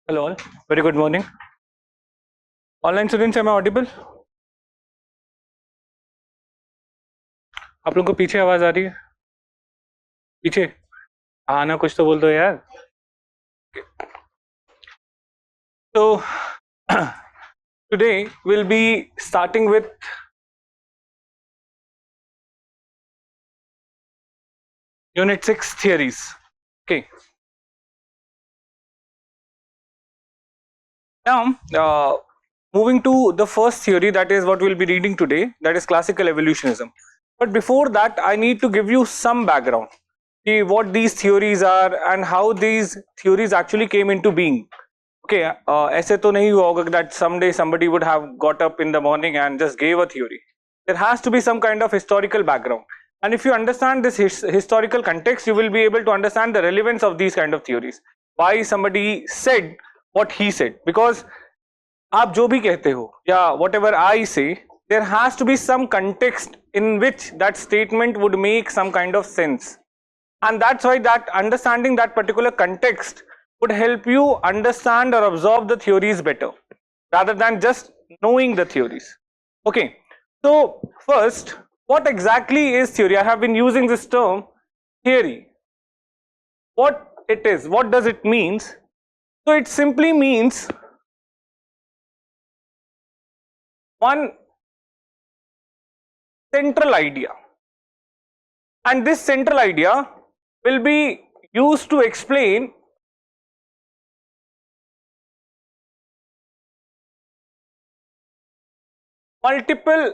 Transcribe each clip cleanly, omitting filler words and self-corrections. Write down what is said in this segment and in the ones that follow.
Hello all, very good morning. Online students, am I audible? आप लोगों को पीछे आवाज आ रही है? पीछे हाँ ना, कुछ तो बोल दो यार. So today we'll be starting with Unit 6 theories. Okay. Now, moving to the first theory, that is what we'll be reading today, that is classical evolutionism. But before that, I need to give you some background, see what these theories are and how these theories actually came into being. Okay, ऐसे तो नहीं हुआ होगा that someday somebody would have got up in the morning and just gave a theory. There has to be some kind of historical background. And if you understand this historical context, you will be able to understand the relevance of these kind of theories. Why somebody said what he said. Because आप जो भी कहते हो या whatever I say, there has to be some context in which that statement would make some kind of sense. And that's why that understanding that particular context would help you understand or absorb the theories better rather than just knowing the theories. Okay, so first, what exactly is theory? I have been using this term theory. What it is, what does it means? So it simply means one central idea, and this central idea will be used to explain multiple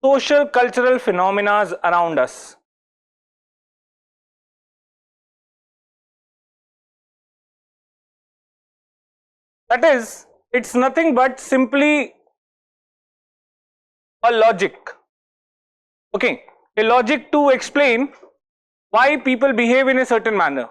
social cultural phenomena around us. That is, it's nothing but simply a logic. Okay, a logic to explain why people behave in a certain manner,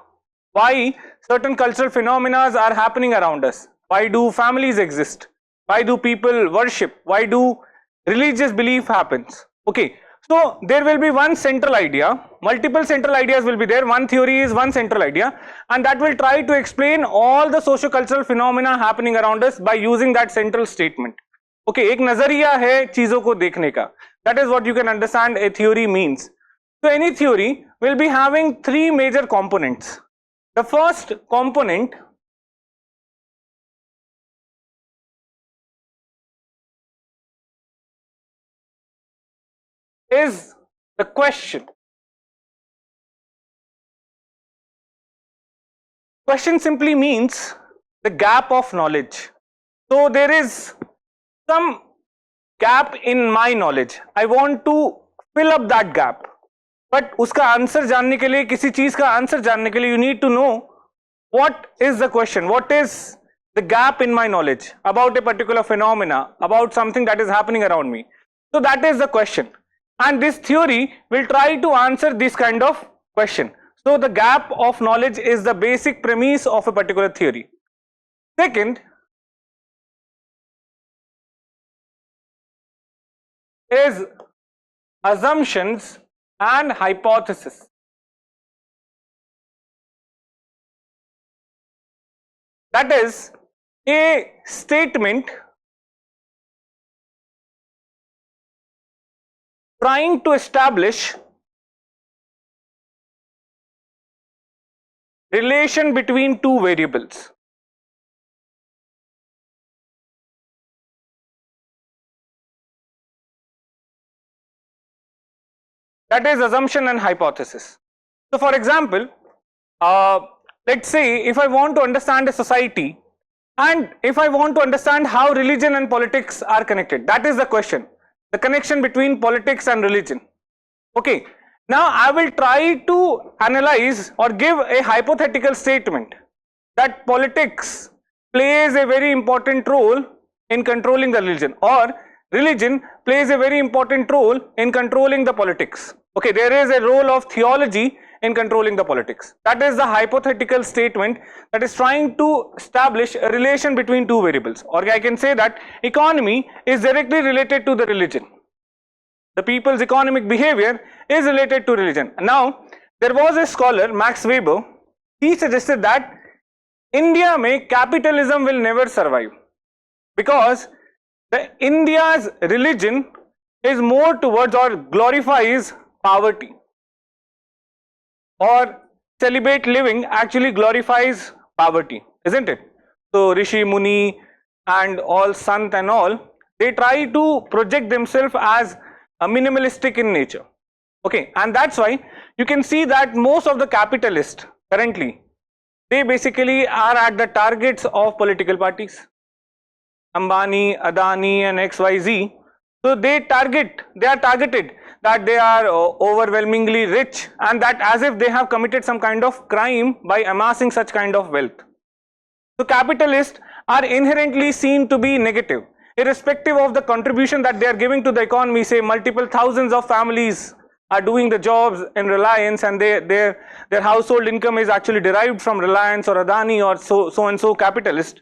why certain cultural phenomena are happening around us, why do families exist, why do people worship, why do religious belief happens. Okay, so there will be one central idea, multiple central ideas will be there, one theory is one central idea, and that will try to explain all the socio-cultural phenomena happening around us by using that central statement. Okay, एक नजरिया है चीजों को देखने का. That is what you can understand a theory means. So any theory will be having three major components. The first component is the question. Question simply means the gap of knowledge. So there is some gap in my knowledge. I want to fill up that gap. But उसका answer जानने के लिए, किसी चीज का answer जानने के लिए, you need to know what is the question, what is the gap in my knowledge about a particular phenomena, about something that is happening around me. So that is the question. And this theory will try to answer this kind of question. So the gap of knowledge is the basic premise of a particular theory. Second is assumptions and hypothesis. That is a statement trying to establish relation between two variables. That is assumption and hypothesis. So for example, let's say if I want to understand a society and if I want to understand how religion and politics are connected, that is the question, the connection between politics and religion. Okay, now I will try to analyze or give a hypothetical statement that politics plays a very important role in controlling the religion, or religion plays a very important role in controlling the politics. Okay, there is a role of theology in controlling the politics. That is the hypothetical statement that is trying to establish a relation between two variables. Or I can say that economy is directly related to the religion. The people's economic behavior is related to religion. Now, there was a scholar, Max Weber. he suggested that India mein capitalism will never survive because the India's religion is more towards or glorifies poverty, or celibate living actually glorifies poverty, isn't it? So Rishi Muni and all Sant and all, they try to project themselves as a minimalistic in nature. Okay, and that's why you can see that most of the capitalists currently, they basically are at the targets of political parties. Ambani, Adani and XYZ. So they are targeted that they are overwhelmingly rich, and that as if they have committed some kind of crime by amassing such kind of wealth. So capitalists are inherently seen to be negative, irrespective of the contribution that they are giving to the economy. Say multiple thousands of families are doing the jobs in Reliance, and their household income is actually derived from Reliance or Adani or so and so capitalist.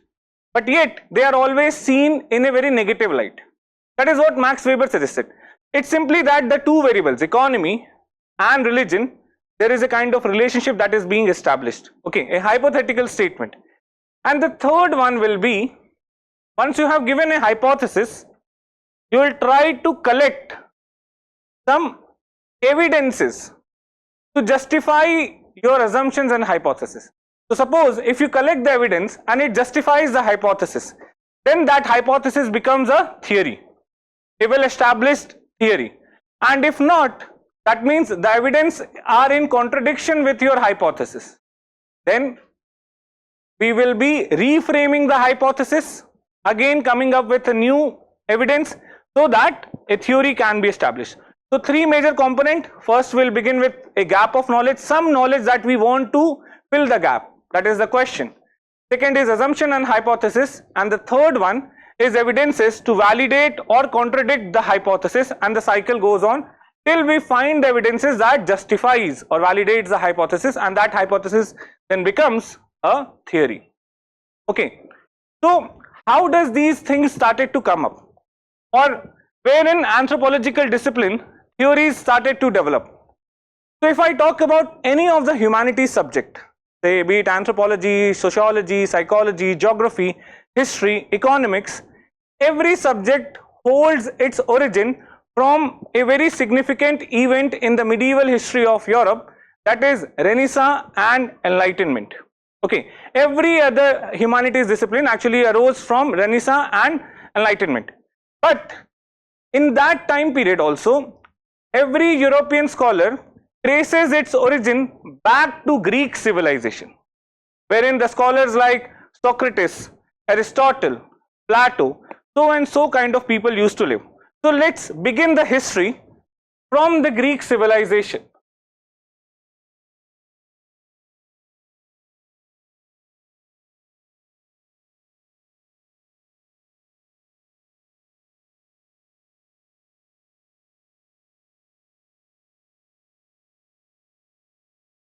But yet they are always seen in a very negative light. That is what Max Weber suggested. It's simply that the two variables, economy and religion, there is a kind of relationship that is being established. Okay, a hypothetical statement. And the third one will be, once you have given a hypothesis, you will try to collect some evidences to justify your assumptions and hypothesis. So suppose if you collect the evidence and it justifies the hypothesis, then that hypothesis becomes a theory, a well-established theory. And if not, that means the evidence are in contradiction with your hypothesis. Then we will be reframing the hypothesis, again coming up with a new evidence so that a theory can be established. So three major components. First, we'll begin with a gap of knowledge, some knowledge that we want to fill the gap. That is the question. Second is assumption and hypothesis, and the third one is evidences to validate or contradict the hypothesis, and the cycle goes on till we find evidences that justifies or validates the hypothesis, and that hypothesis then becomes a theory. Okay, so how does these things started to come up, or where in anthropological discipline theories started to develop? So if I talk about any of the humanities subject, say be it anthropology, sociology, psychology, geography, history, economics, every subject holds its origin from a very significant event in the medieval history of Europe, that is Renaissance and Enlightenment. Okay, every other humanities discipline actually arose from Renaissance and Enlightenment. But in that time period also, every European scholar traces its origin back to Greek civilization, wherein the scholars like Socrates, Aristotle, Plato, so and so kind of people used to live. So let's begin the history from the Greek civilization.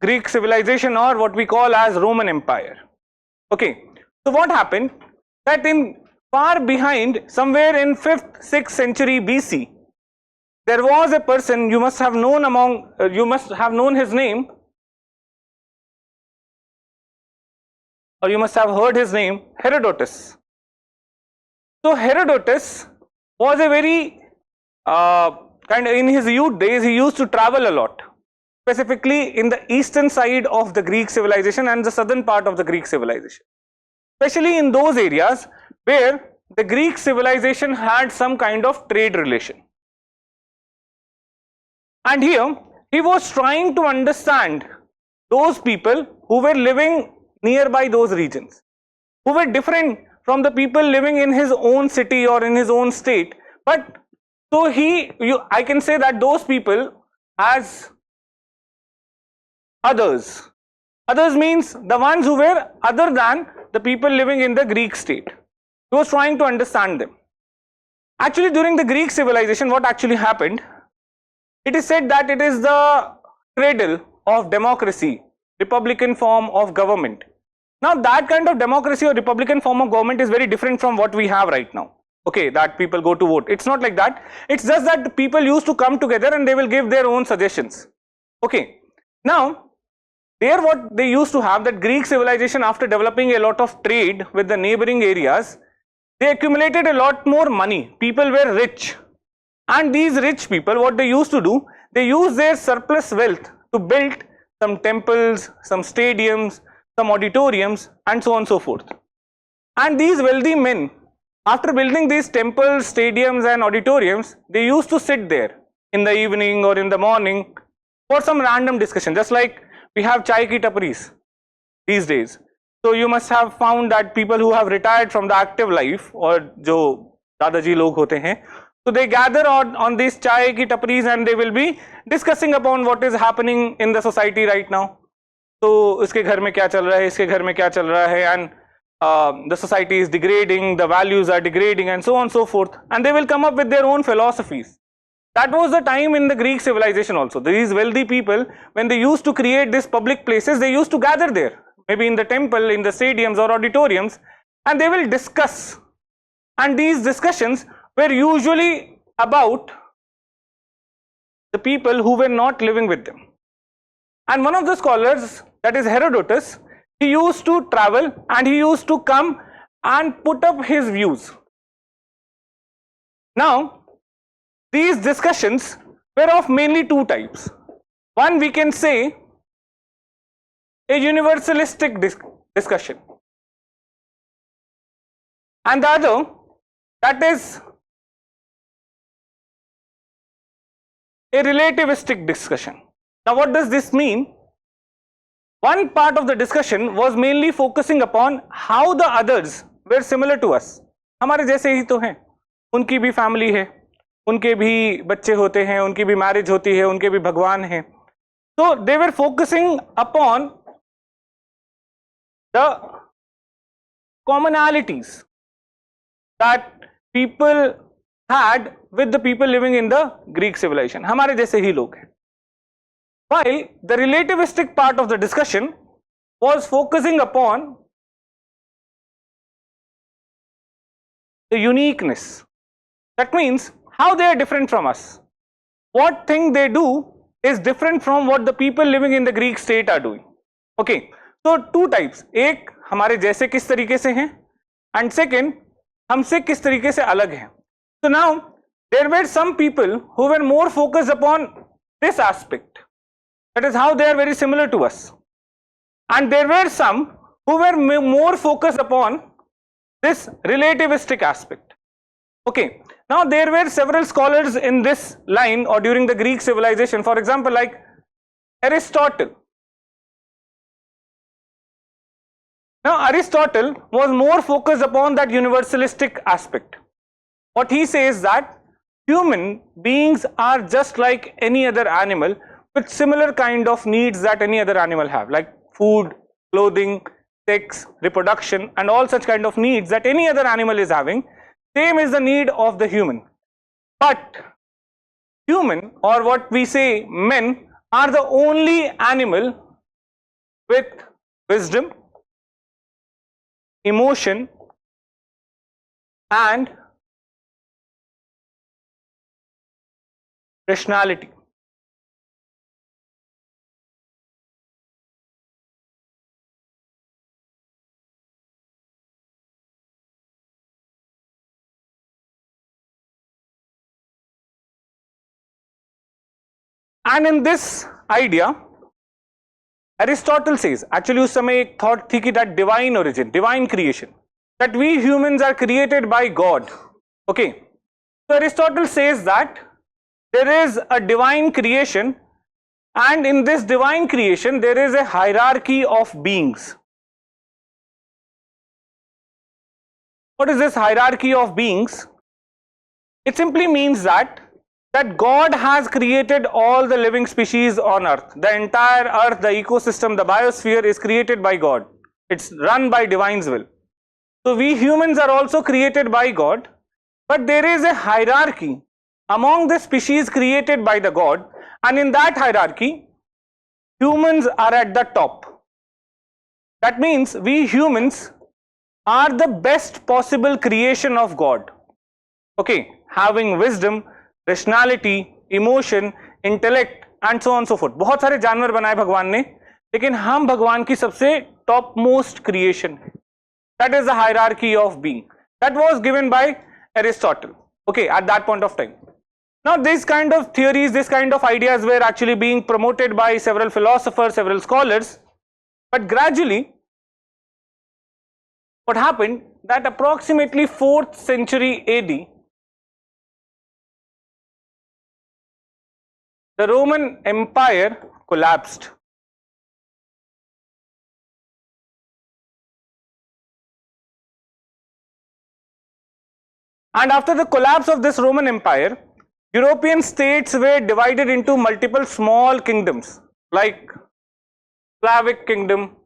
Greek civilization, or what we call as Roman Empire. Okay, so what happened, that in far behind, somewhere in 5th, 6th century BC, there was a person you must have known his name, or you must have heard his name, Herodotus. So Herodotus was a very in his youth days, he used to travel a lot, specifically in the eastern side of the Greek civilization and the southern part of the Greek civilization, especially in those areas where the Greek civilization had some kind of trade relation. And here he was trying to understand those people who were living nearby those regions, who were different from the people living in his own city or in his own state. But so I can say that those people as others. Others means the ones who were other than the people living in the Greek state. He was trying to understand them. Actually, during the Greek civilization, what actually happened? It is said that it is the cradle of democracy, republican form of government. Now, that kind of democracy or republican form of government is very different from what we have right now. Okay, that people go to vote. It's not like that. It's just that the people used to come together and they will give their own suggestions. Okay. Now, there what they used to have, that Greek civilization, after developing a lot of trade with the neighboring areas, they accumulated a lot more money. People were rich. And these rich people, what they used to do, they used their surplus wealth to build some temples, some stadiums, some auditoriums, and so on and so forth. And these wealthy men, after building these temples, stadiums, and auditoriums, they used to sit there in the evening or in the morning for some random discussion, just like we have chai ki taparis these days. So you must have found that people who have retired from the active life, or jo dadaji log hote hain, so they gather on these chai ki taparis and they will be discussing upon what is happening in the society right now. So uske ghar mein kya chal raha hai, iske ghar mein kya chal raha hai, and the society is degrading, the values are degrading, and so on and so forth. And they will come up with their own philosophies. That was the time in the Greek civilization also. These wealthy people, when they used to create these public places, they used to gather there, maybe in the temple, in the stadiums or auditoriums, and they will discuss. And these discussions were usually about the people who were not living with them. And one of the scholars, that is Herodotus, he used to travel and he used to come and put up his views. Now, these discussions were of mainly two types. One, we can say a universalistic discussion, and the other, that is a relativistic discussion. Now, what does this mean? One part of the discussion was mainly focusing upon how the others were similar to us. हमारे जैसे ही तो हैं, उनकी भी family है, उनके भी बच्चे होते हैं, उनकी भी मैरिज होती है, उनके भी भगवान हैं. So they were focusing upon the commonalities that people had with the people living in the Greek civilization. हमारे जैसे ही लोग हैं. While the relativistic part of the discussion was focusing upon the uniqueness. That means how they are different from us. What thing they do is different from what the people living in the Greek state are doing. Okay, so two types. एक हमारे जैसे किस तरीके से हैं, and second हमसे किस तरीके से अलग हैं. So now there were some people who were more focused upon this aspect. That is how they are very similar to us. And there were some who were more focused upon this relativistic aspect. Okay, now there were several scholars in this line or during the Greek civilization, for example, like Aristotle. Now Aristotle was more focused upon that universalistic aspect. What he says that human beings are just like any other animal, with similar kind of needs that any other animal have, like food, clothing, sex, reproduction, and all such kind of needs that any other animal is having. Same is the need of the human. But human, or what we say men, are the only animal with wisdom, emotion, and rationality. And in this idea, Aristotle says, actually उस समय एक thought थी कि that divine origin, divine creation, that we humans are created by God. Okay, so Aristotle says that there is a divine creation, and in this divine creation there is a hierarchy of beings. What is this hierarchy of beings? It simply means that God has created all the living species on earth. The entire earth, the ecosystem, the biosphere is created by God. It's run by divine's will. So we humans are also created by God, but there is a hierarchy among the species created by the God, and in that hierarchy humans are at the top. That means we humans are the best possible creation of God. Okay, having wisdom, rationality, emotion, intellect, and so on and so forth. बहुत सारे जानवर बनाए भगवान ने, लेकिन हम भगवान की सबसे टॉप मोस्ट क्रिएशन है. That is the hierarchy of being. That was given by Aristotle. Okay, at that point of time. Now, this kind of theories, this kind of ideas were actually being promoted by several philosophers, several scholars. But gradually, what happened that approximately 4th century AD, the Roman Empire collapsed. And after the collapse of this Roman Empire, European states were divided into multiple small kingdoms like Slavic kingdom,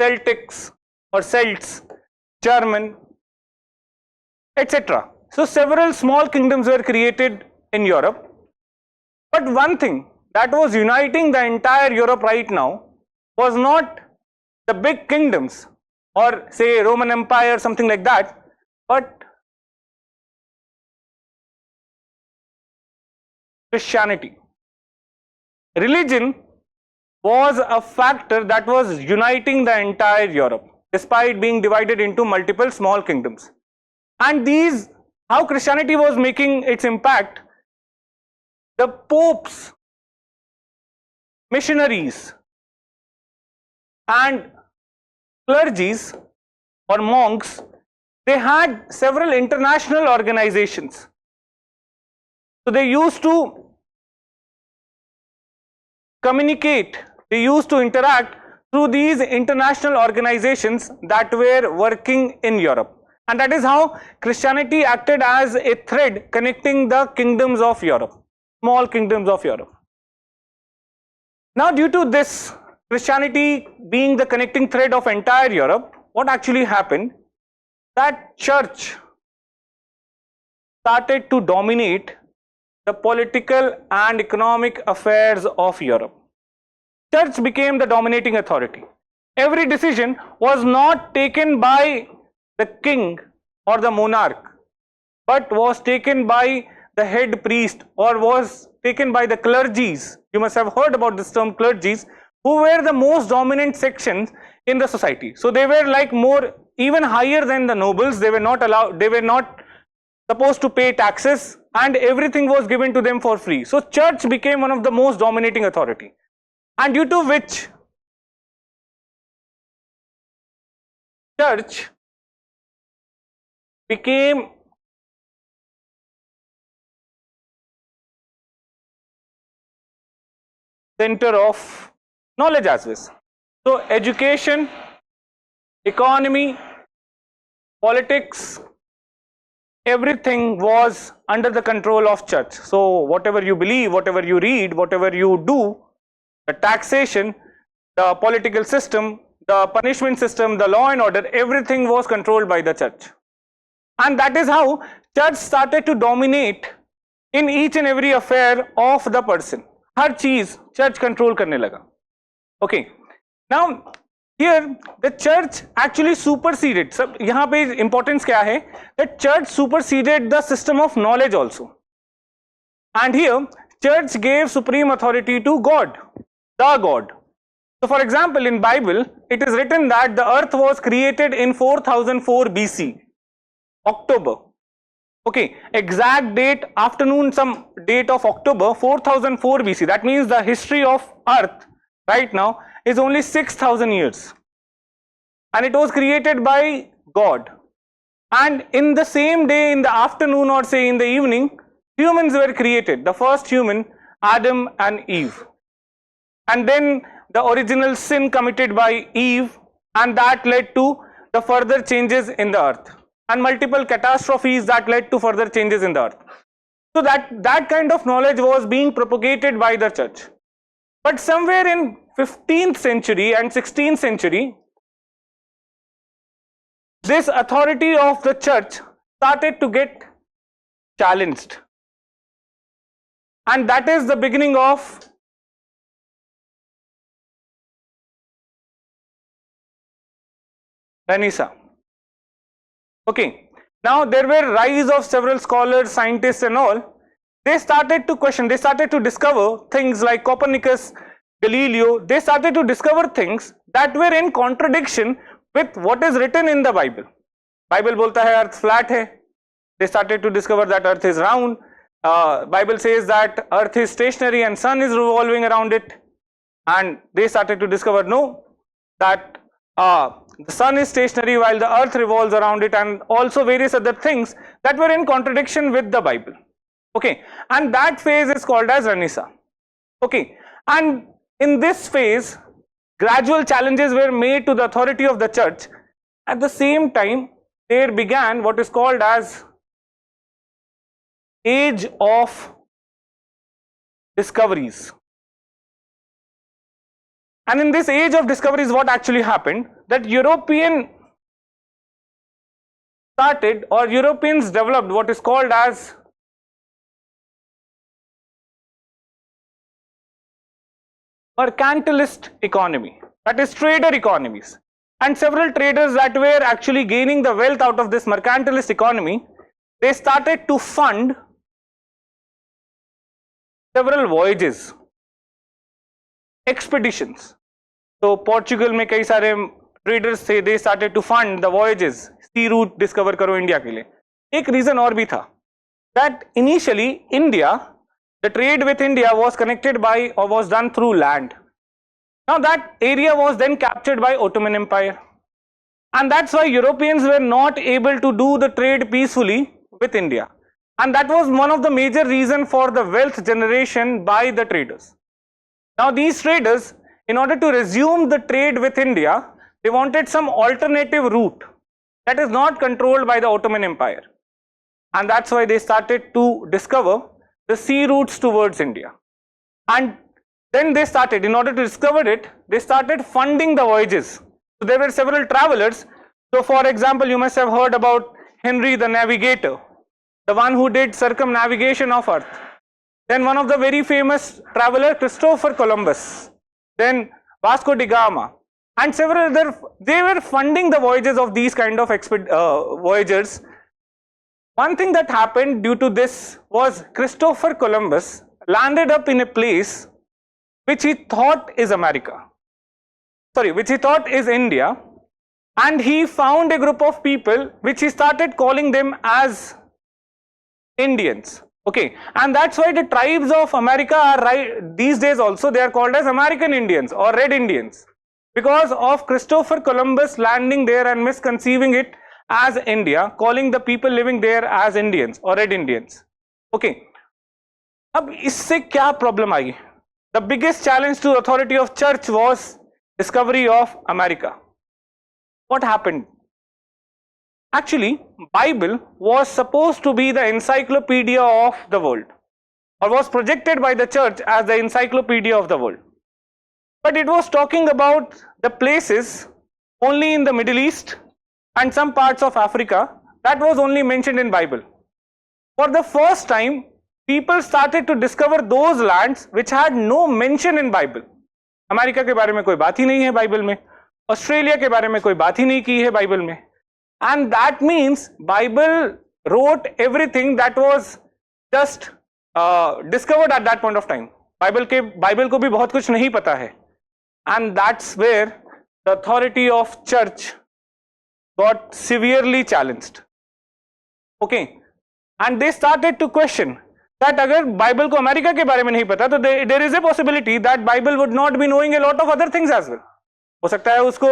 Celtics or Celts, German, etc. So several small kingdoms were created in Europe. But one thing that was uniting the entire Europe right now was not the big kingdoms or say Roman Empire, something like that, but Christianity. Religion was a factor that was uniting the entire Europe despite being divided into multiple small kingdoms. And these, how Christianity was making its impact, the popes, missionaries and clergies or monks, they had several international organizations. So they used to communicate, they used to interact through these international organizations that were working in Europe. And that is how Christianity acted as a thread connecting the kingdoms of Europe, small kingdoms of Europe. Now, due to this Christianity being the connecting thread of entire Europe, what actually happened? That church started to dominate the political and economic affairs of Europe. Church became the dominating authority. Every decision was not taken by the king or the monarch, but was taken by the head priest or was taken by the clergies. You must have heard about this term clergies, who were the most dominant sections in the society. So they were like more, even higher than the nobles. They were not allowed, they were not supposed to pay taxes, and everything was given to them for free. So church became one of the most dominating authority, and due to which church became center of knowledge as well. So education, economy, politics, everything was under the control of church. So whatever you believe, whatever you read, whatever you do, the taxation, the political system, the punishment system, the law and order, everything was controlled by the church. And that is how church started to dominate in each and every affair of the person. हर चीज church control करने लगा. Okay. Now here the church actually superseded. सब यहाँ पे importance क्या है? That church superseded the system of knowledge also. And here church gave supreme authority to God, the God. So for example, in Bible it is written that the earth was created in 4004 BC, October. Okay, exact date, afternoon, some date of October 4004 BC. That means the history of earth right now is only 6,000 years. And it was created by God. And in the same day, in the afternoon or say in the evening, humans were created. The first human, Adam and Eve. And then the original sin committed by Eve, and that led to the further changes in the earth. And multiple catastrophes that led to further changes in the earth. So that kind of knowledge was being propagated by the church. But somewhere in 15th century and 16th century, this authority of the church started to get challenged. And that is the beginning of Renaissance. Okay, now there were rise of several scholars, scientists and all. They started to question, they started to discover things like Copernicus Galileo, they started to discover things that were in contradiction with what is written in the Bible. Bible बोलता है earth flat है. They started to discover that earth is round. Bible says that earth is stationary and sun is revolving around it. And they started to discover no, that the sun is stationary while the earth revolves around it, and also various other things that were in contradiction with the Bible. Okay, and that phase is called as Renaissance. Okay, and in this phase, gradual challenges were made to the authority of the church. At the same time, there began what is called as age of discoveries. And in this age of discoveries, what actually happened, that Europeans developed what is called as mercantilist economy, that is trader economies. And several traders that were actually gaining the wealth out of this mercantilist economy, they started to fund several voyages, expeditions. So Portugal में कई सारे traders थे, they started to fund the voyages, sea route discover करो India के लिए. एक reason और भी था, that initially India, the trade with India was connected by or was done through land. Now that area was then captured by Ottoman Empire, and that's why Europeans were not able to do the trade peacefully with India, and that was one of the major reasons for the wealth generation by the traders. Now these traders, in order to resume the trade with India, they wanted some alternative route that is not controlled by the Ottoman Empire, and that's why they started to discover the sea routes towards India. And then they started, in order to discover it, they started funding the voyages. So there were several travelers. So for example, you must have heard about Henry the Navigator, the one who did circumnavigation of Earth. Then one of the very famous traveler, Christopher Columbus. Then Vasco da Gama, and several other, they were funding the voyages of these kind of voyagers. One thing that happened due to this was Christopher Columbus landed up in a place which he thought is which he thought is India, and he found a group of people which he started calling them as Indians. Okay, and that's why the tribes of America are these days also, they are called as American Indians or Red Indians, because of Christopher Columbus landing there and misconceiving it as India, calling the people living there as Indians or Red Indians. Okay, अब इससे क्या problem I? The biggest challenge to authority of church was discovery of America. What happened? Actually, Bible was supposed to be the encyclopedia of the world, or was projected by the church as the encyclopedia of the world. But it was talking about the places only in the Middle East and some parts of Africa that was only mentioned in Bible. For the first time, people started to discover those lands which had no mention in Bible. America के बारे में कोई बात ही नहीं है Bible में, Australia के बारे में कोई बात ही नहीं की है बाइबल में. And that means Bible wrote everything that was just discovered at that point of time. Bible को भी बहुत कुछ नहीं पता है. And that's where the authority of church got severely challenged. Okay, and they started to question that अगर Bible को America के बारे में नहीं पता तो there is a possibility that Bible would not be knowing a lot of other things as well. हो सकता है उसको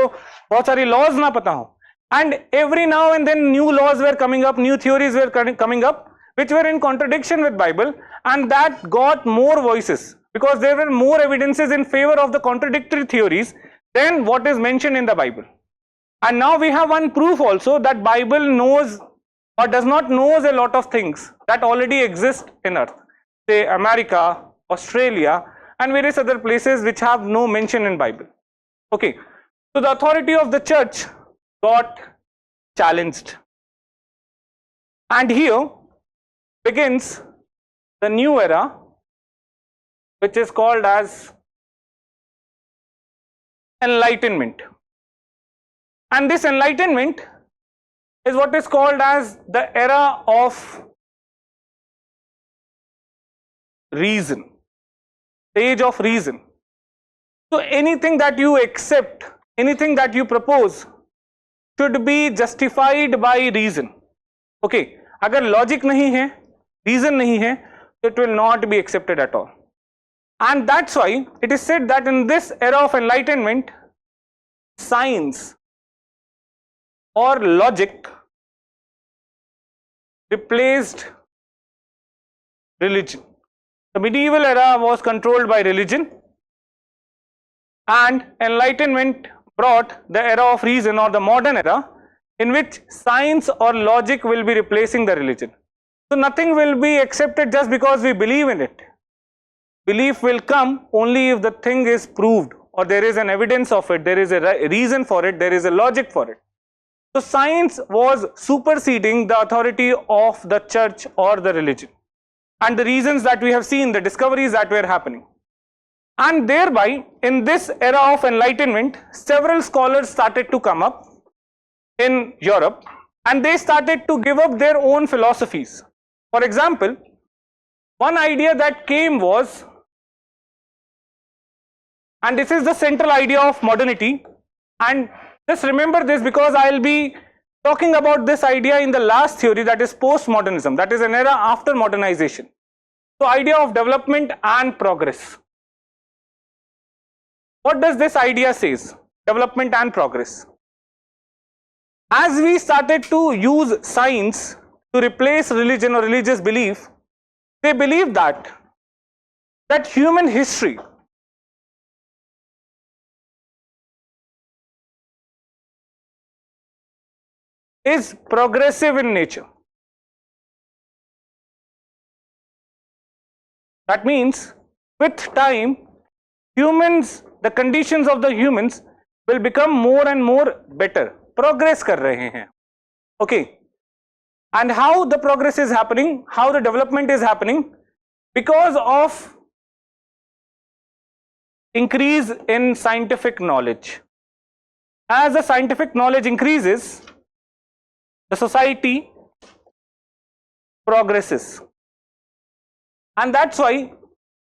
बहुत सारी laws ना पता हो. And every now and then new laws were coming up, new theories were coming up which were in contradiction with Bible, and that got more voices because there were more evidences in favor of the contradictory theories than what is mentioned in the Bible. And now we have one proof also that Bible knows or does not knows a lot of things that already exist in earth, say America, Australia and various other places which have no mention in Bible. Okay, so the authority of the church got challenged, and here begins the new era which is called as enlightenment. And this enlightenment is what is called as the era of reason, the age of reason. So anything that you accept, anything that you propose should be justified by reason. Okay, अगर logic नहीं है, reason नहीं है, it will not be accepted at all. And that's why it is said that in this era of enlightenment, science or logic replaced religion. The medieval era was controlled by religion, and enlightenment brought the era of reason, or the modern era, in which science or logic will be replacing the religion. So nothing will be accepted just because we believe in it. Belief will come only if the thing is proved, or there is an evidence of it, there is a reason for it, there is a logic for it. So science was superseding the authority of the church or the religion, and the reasons that we have seen, the discoveries that were happening. And thereby, in this era of enlightenment, several scholars started to come up in Europe, and they started to give up their own philosophies. For example, one idea that came was, and this is the central idea of modernity, and just remember this because I will be talking about this idea in the last theory, that is postmodernism, that is an era after modernization. So idea of development and progress. What does this idea says? Development and progress. As we started to use science to replace religion or religious belief, they believe that human history is progressive in nature. That means with time, humans, the conditions of the humans will become more and more better. Progress कर रहे हैं. Okay. And how the progress is happening, how the development is happening? Because of increase in scientific knowledge. As the scientific knowledge increases, the society progresses. And that's why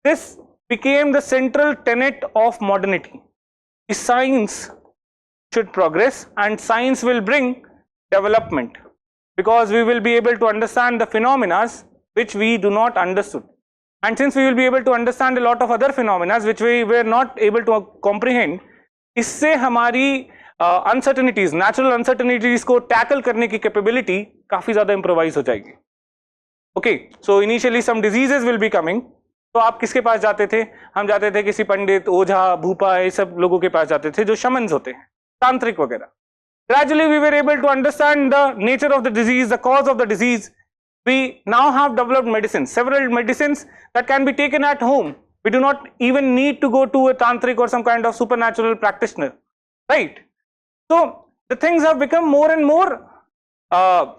this became the central tenet of modernity. Science should progress, and science will bring development, because we will be able to understand the phenomena which we do not understood. And since we will be able to understand a lot of other phenomena which we were not able to comprehend, इससे हमारी uncertainties, natural uncertainties को tackle करने की capability काफी ज़्यादा improvise हो जाएगी. Okay, so initially some diseases will be coming. तो आप किसके पास जाते थे? हम जाते थे किसी पंडित, ओझा, भूपा, ये सब लोगों के पास जाते थे जो शमन्स होते हैं, तांत्रिक वगैरह. Gradually we were able to understand the nature of the disease, the cause of the disease. We now have developed medicines, several medicines that can be taken at home. We do not even need to go to a tantric or some kind of supernatural practitioner, right? So the things have become more and more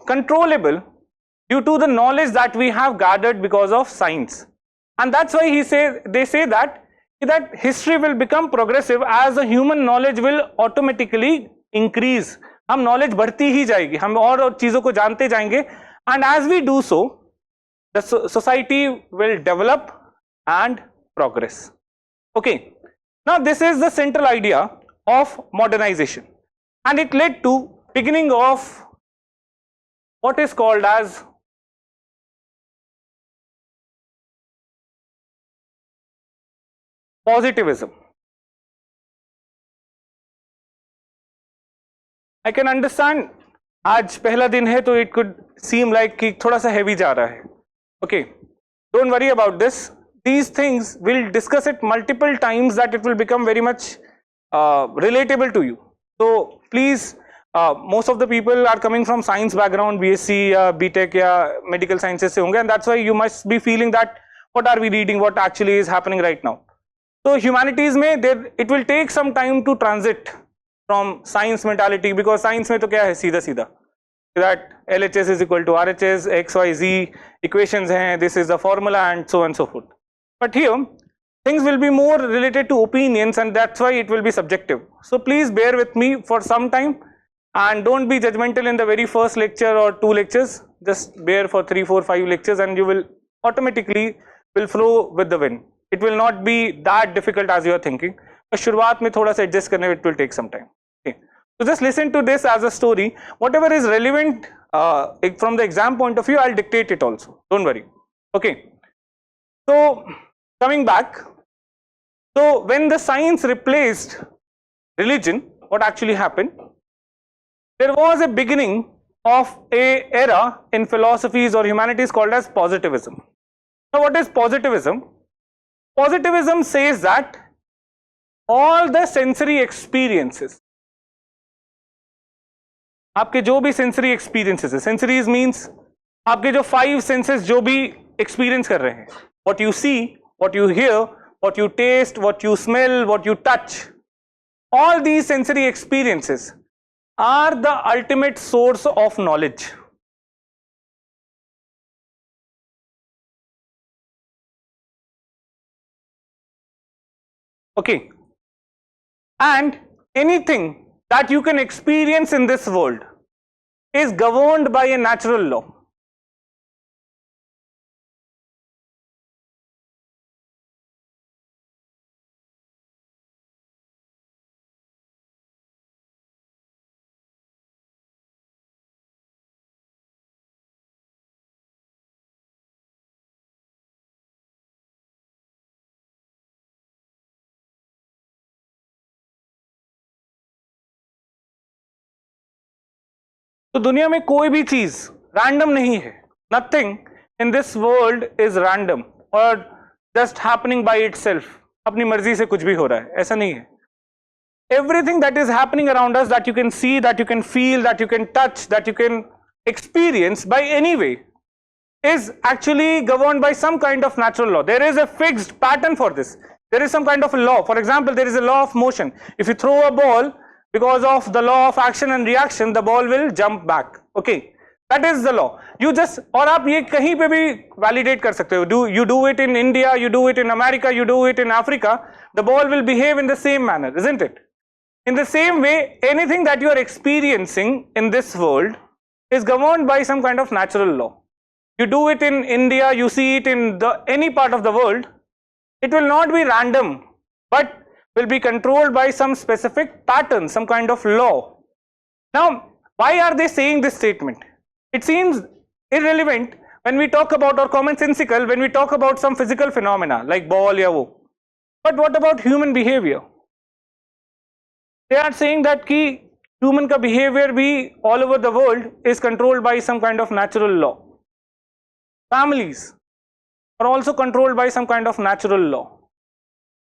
controllable due to the knowledge that we have gathered because of science. And that's why they say that history will become progressive as the human knowledge will automatically increase. हम knowledge बढ़ती ही जाएगी, हम और चीजों को जानते जाएंगे, and as we do so, the society will develop and progress. Okay, now this is the central idea of modernization, and it led to beginning of what is called as positivism. I can understand आज पहला दिन है तो it could seem like कि थोड़ा सा heavy जा रहा है. Okay, don't worry about this. These things we'll discuss it multiple times that it will become very much relatable to you. So please, most of the people are coming from science background, BSc या BTech या medical sciences से होंगे, and that's why you must be feeling that what are we reading, what actually is happening right now. So humanities में it will take some time to transit from science mentality, because science में तो क्या है, सीधा सीधा that LHS is equal to RHS, XYZ equations हैं, this is the formula, and so on and so forth. But here things will be more related to opinions, and that's why it will be subjective. So please bear with me for some time, and don't be judgmental in the very first lecture or 2 lectures. Just bear for 3, 4, 5 lectures, and you will automatically flow with the wind. It will not be that difficult as you are thinking. शुरुआत में थोड़ा सा adjust करने में it will take some time. Okay. So just listen to this as a story. Whatever is relevant from the exam point of view, I'll dictate it also. Don't worry. Okay. So coming back, so when the science replaced religion, what actually happened? There was a beginning of a era in philosophies or humanities called as positivism. Now what is positivism? Positivism says that all the sensory experiences, आपके जो भी sensory experiences है, sensories means आपके जो 5 senses जो भी experience कर रहे हैं, what you see, what you hear, what you taste, what you smell, what you touch, all these sensory experiences are the ultimate source of knowledge. Okay. And anything that you can experience in this world is governed by a natural law. तो दुनिया में कोई भी चीज random नहीं है. Nothing in this world is random और just happening by itself. अपनी मर्जी से कुछ भी हो रहा है, ऐसा नहीं है. Everything that is happening around us, that you can see, that you can feel, that you can touch, that you can experience by any way, is actually governed by some kind of natural law. There is a fixed pattern for this. There is some kind of a law. For example, there is a law of motion. If you throw a ball, because of the law of action and reaction, the ball will jump back. Okay, that is the law. You just, और आप ये कहीं पे भी validate कर सकते हो. You do it in India, you do it in America, you do it in Africa. The ball will behave in the same manner, isn't it? In the same way, anything that you are experiencing in this world is governed by some kind of natural law. You do it in India, you see it in any part of the world. It will not be random, but will be controlled by some specific pattern, some kind of law. Now, why are they saying this statement? It seems irrelevant when we talk about, or commonsensical when we talk about some physical phenomena like ball ya wo. But what about human behavior? They are saying that ki human ka behavior bhi all over the world is controlled by some kind of natural law. Families are also controlled by some kind of natural law.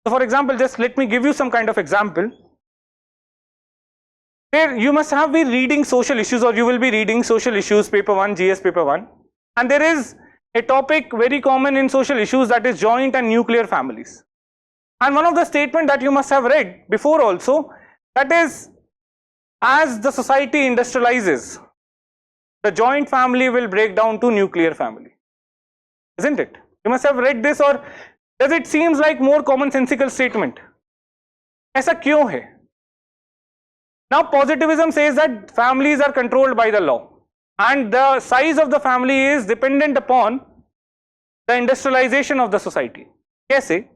So for example, just let me give you some kind of example. Here you must have been reading social issues, or you will be reading social issues paper 1, GS paper 1, and there is a topic very common in social issues, that is joint and nuclear families. And one of the statement that you must have read before also, that is, as the society industrializes, the joint family will break down to nuclear family, isn't it? You must have read this, or does it seems like more commonsensical statement? ऐसा क्यों है? Now positivism says that families are controlled by the law, and the size of the family is dependent upon the industrialization of the society. कैसे?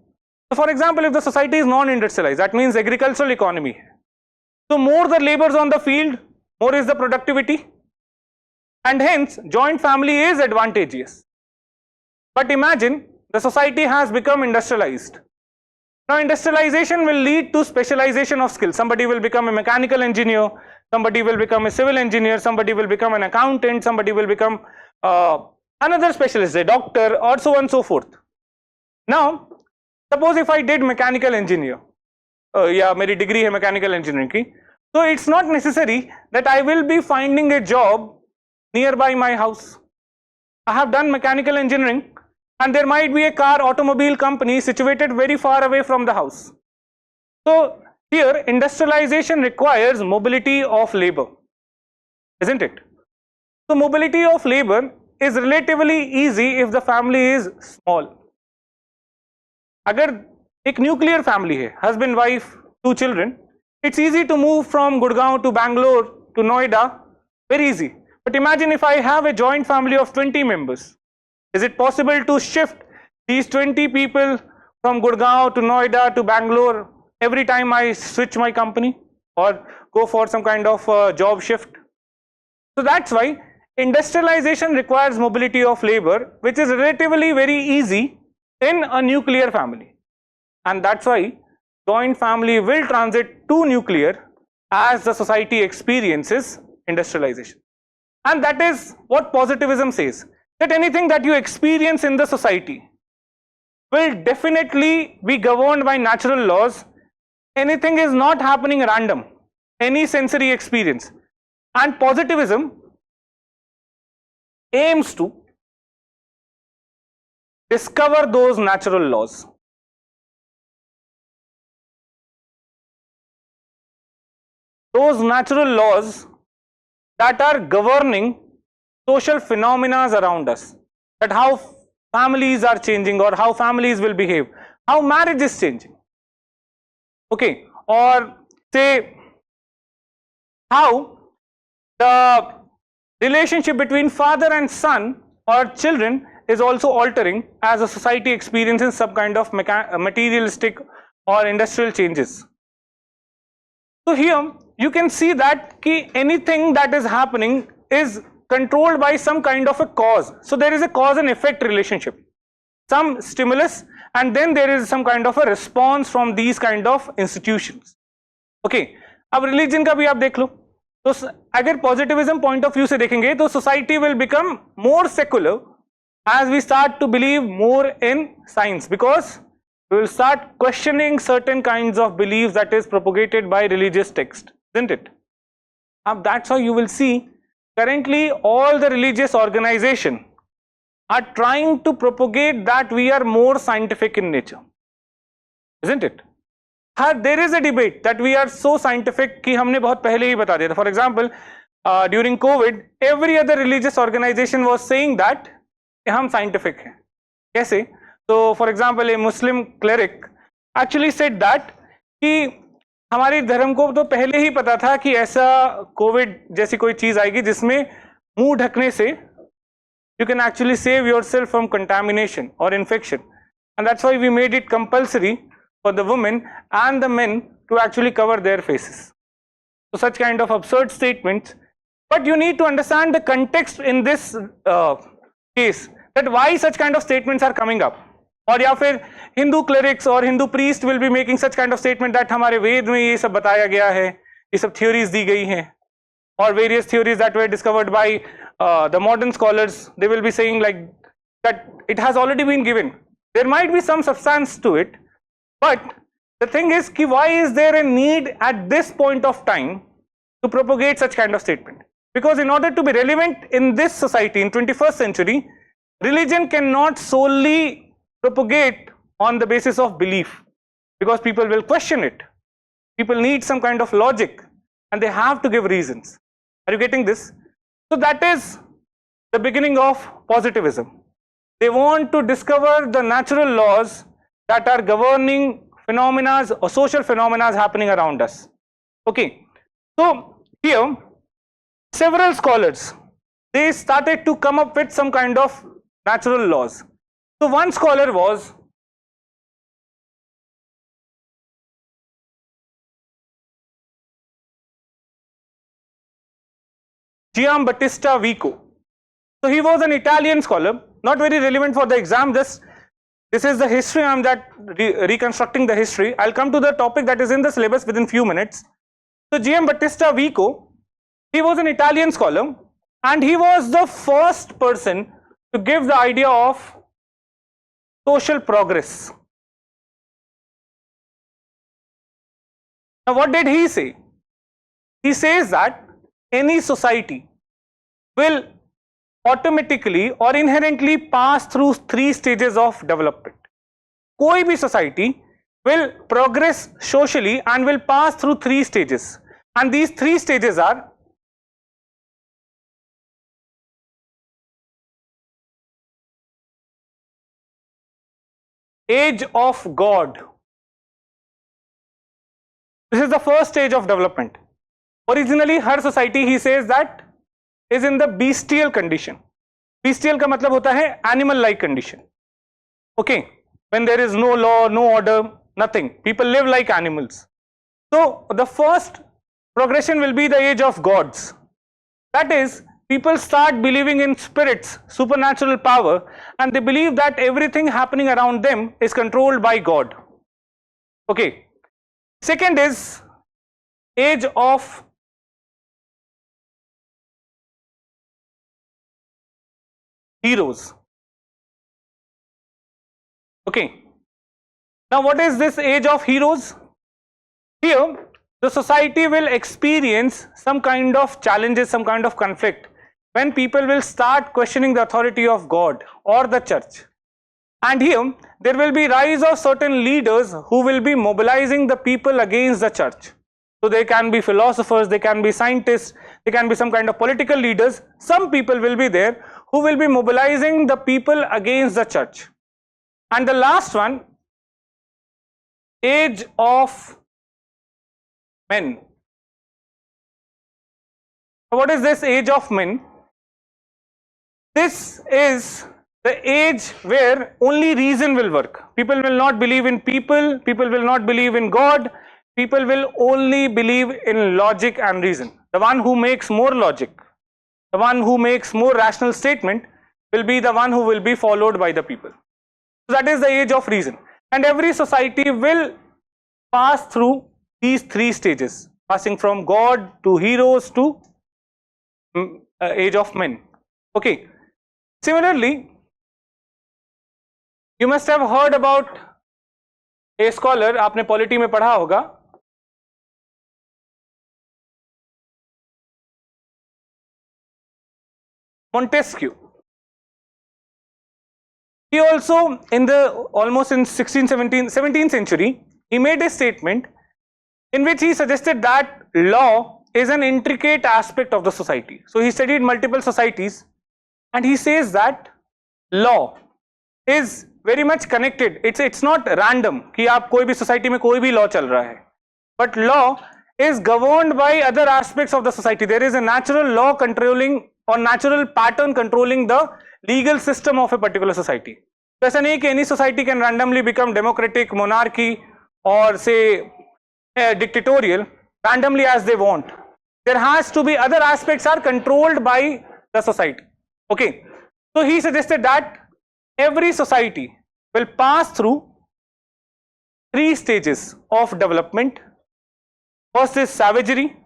So for example, if the society is non-industrialized, that means agricultural economy. So more the labors on the field, more is the productivity, and hence joint family is advantageous. But imagine the society has become industrialized. Now industrialization will lead to specialization of skills. Somebody will become a mechanical engineer, somebody will become a civil engineer, somebody will become an accountant, somebody will become another specialist, a doctor, or so on and so forth. Now suppose if I did mechanical engineer, yeah, मेरी degree है mechanical engineering की, so it's not necessary that I will be finding a job nearby my house. I have done mechanical engineering, and there might be a automobile company situated very far away from the house. So here industrialization requires mobility of labor, isn't it? So mobility of labor is relatively easy if the family is small. अगर एक nuclear family है, husband, wife, 2 children, it's easy to move from Gurgaon to Bangalore to Noida, very easy. But imagine if I have a joint family of 20 members. Is it possible to shift these 20 people from Gurgaon to Noida to Bangalore every time I switch my company or go for some kind of job shift. So that's why industrialization requires mobility of labor, which is relatively very easy in a nuclear family. And that's why joint family will transit to nuclear as the society experiences industrialization. And that is what positivism says, that anything that you experience in the society will definitely be governed by natural laws. Anything is not happening random, any sensory experience. And positivism aims to discover those natural laws. Those natural laws that are governing social phenomena around us, that how families are changing or how families will behave, how marriage is changing, okay, or say how the relationship between father and son or children is also altering as a society experiences some kind of materialistic or industrial changes. So here you can see that anything that is happening is controlled by some kind of a cause. So there is a cause and effect relationship, some stimulus, and then there is some kind of a response from these kind of institutions. Okay, अब religion का भी आप देख लो, तो अगर positivism point of view से देखेंगे तो society will become more secular as we start to believe more in science, because we will start questioning certain kinds of beliefs that is propagated by religious text, isn't it? That's how you will see currently all the religious organizations are trying to propagate that we are more scientific in nature, isn't it? There is a debate that we are so scientific कि हमने बहुत पहले ही बता दिया था. For example, during COVID, every other religious organization was saying that हम scientific हैं. कैसे? So, for example, a Muslim cleric actually said that कि हमारे धर्म को तो पहले ही पता था कि ऐसा कोविड जैसी कोई चीज आएगी जिसमें मुंह ढकने से you can actually save yourself from contamination or infection, and that's why we made it compulsory for the women and the men to actually cover their faces. So such kind of absurd statements, but you need to understand the context in this case, that why such kind of statements are coming up. और या फिर Hindu clerics और Hindu priest will be making such kind of statement that हमारे वेद में ये सब बताया गया है, ये सब थ्योरीज दी गई हैं, और various theories that were discovered by the modern scholars, they will be saying like that it has already been given. There might be some substance to it, but the thing is कि why is there a need at this point of time to propagate such kind of statement? Because in order to be relevant in this society in 21st century, religion cannot solely propagate on the basis of belief, because people will question it. People need some kind of logic and they have to give reasons. Are you getting this? So that is the beginning of positivism. They want to discover the natural laws that are governing phenomena or social phenomena happening around us. Okay, so here several scholars, they started to come up with some kind of natural laws. So one scholar was Giambattista Vico. So he was an Italian scholar, not very relevant for the exam. This is the history. I'm reconstructing the history. I'll come to the topic that is in the syllabus within few minutes. So Giambattista Vico, he was an Italian scholar, and he was the first person to give the idea of social progress. Now what did he say? He says that any society will automatically or inherently pass through 3 stages of development. कोई भी society will progress socially and will pass through 3 stages, and these 3 stages are age of God. This is the first stage of development. Originally, her society, he says that, is in the bestial condition. Bestial का मतलब होता है animal like condition. Okay, when there is no law, no order, nothing. People live like animals. So the first progression will be the age of gods. That is, people start believing in spirits, supernatural power, and they believe that everything happening around them is controlled by God. Okay. Second is age of heroes. Okay. Now what is this age of heroes? Here, the society will experience some kind of challenges, some kind of conflict, when people will start questioning the authority of God or the church. And here, there will be rise of certain leaders who will be mobilizing the people against the church. So they can be philosophers, they can be scientists, they can be some kind of political leaders. Some people will be there who will be mobilizing the people against the church. And the last one, age of men. What is this age of men? This is the age where only reason will work. People will not believe in people, people will not believe in God, people will only believe in logic and reason. The one who makes more logic, the one who makes more rational statement will be the one who will be followed by the people. So that is the age of reason. And every society will pass through these three stages, passing from God to heroes to age of men. Okay. Similarly, you must have heard about a scholar, आपने polity में पढ़ा होगा, Montesquieu. He also, in the almost in 17th century, he made a statement in which he suggested that law is an intricate aspect of the society. So he studied multiple societies, and he says that law is very much connected. It's not random कि आप कोई भी society में कोई भी law चल रहा है, but law is governed by other aspects of the society. There is a natural law controlling or natural pattern controlling the legal system of a particular society. तो ऐसा नहीं कि any society can randomly become democratic, monarchy, or say dictatorial randomly as they want. There has to be other aspects are controlled by the society. Okay, so he suggested that every society will pass through three stages of development. First is savagery,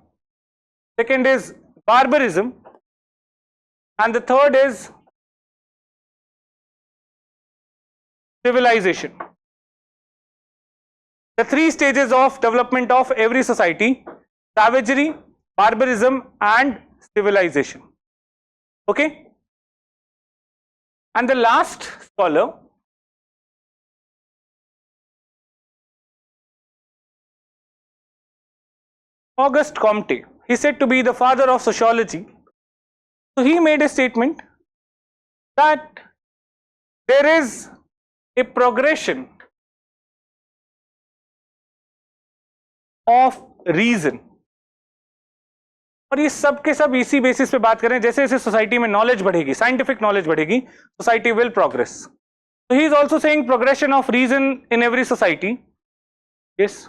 second is barbarism, and the third is civilization. The three stages of development of every society: savagery, barbarism, and civilization. Okay. And the last scholar, Auguste Comte, he said to be the father of sociology. So he made a statement that there is a progression of reason. और ये सब के सब इसी basis पे बात करें, जैसे जैसे सोसाइटी में नॉलेज बढ़ेगी, साइंटिफिक नॉलेज बढ़ेगी, society will progress. So he is also saying progression of reason in every society. Yes,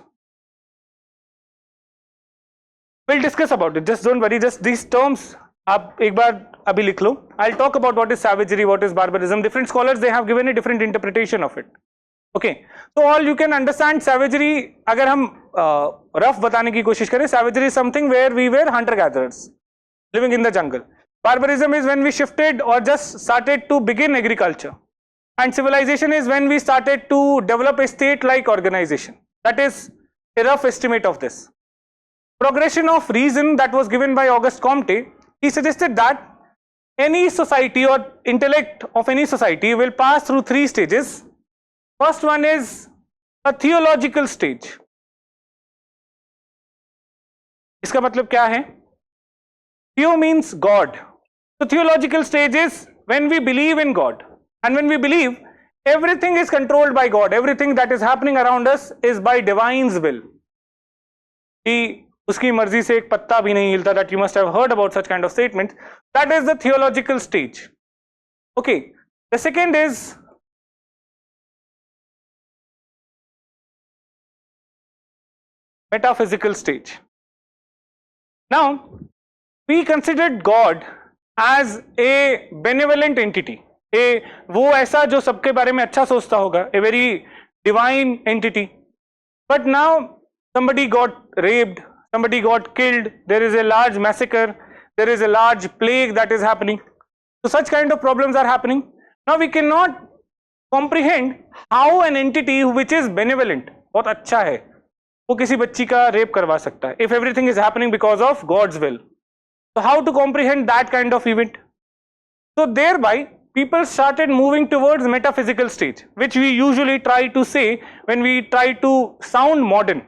we'll discuss about it. Just don't worry. Just these terms आप एक बार अभी लिख लो. I'll talk about what is savagery, what is barbarism. Different scholars, they have given a different interpretation of it. Okay, so all you can understand savagery. अगर हम rough बताने की कोशिश करें, savagery is something where we were hunter gatherers living in the jungle. Barbarism is when we shifted or just started to begin agriculture, and civilization is when we started to develop a state-like organization. That is a rough estimate of this progression of reason that was given by Auguste Comte. He suggested that any society or intellect of any society will pass through three stages. First one is a theological stage. इसका मतलब क्या है? Theo means God. So theological stage is when we believe in God, and when we believe everything is controlled by God, everything that is happening around us is by divine's will. कि उसकी मर्जी से एक पत्ता भी नहीं हिलता. That you must have heard about such kind of statements. That is the theological stage. Okay. The second is metaphysical stage. Now, we considered God as a benevolent entity, वो ऐसा जो सबके बारे में अच्छा सोचता होगा, a very divine entity. But now somebody got raped, somebody got killed, there is a large massacre, there is a large plague that is happening. So such kind of problems are happening. Now we cannot comprehend how an entity which is benevolent, बहुत अच्छा है, वो किसी बच्ची का rape करवा सकता है, if everything is happening because of God's will. So how to comprehend that kind of event? So thereby people started moving towards metaphysical stage, which we usually try to say when we try to sound modern.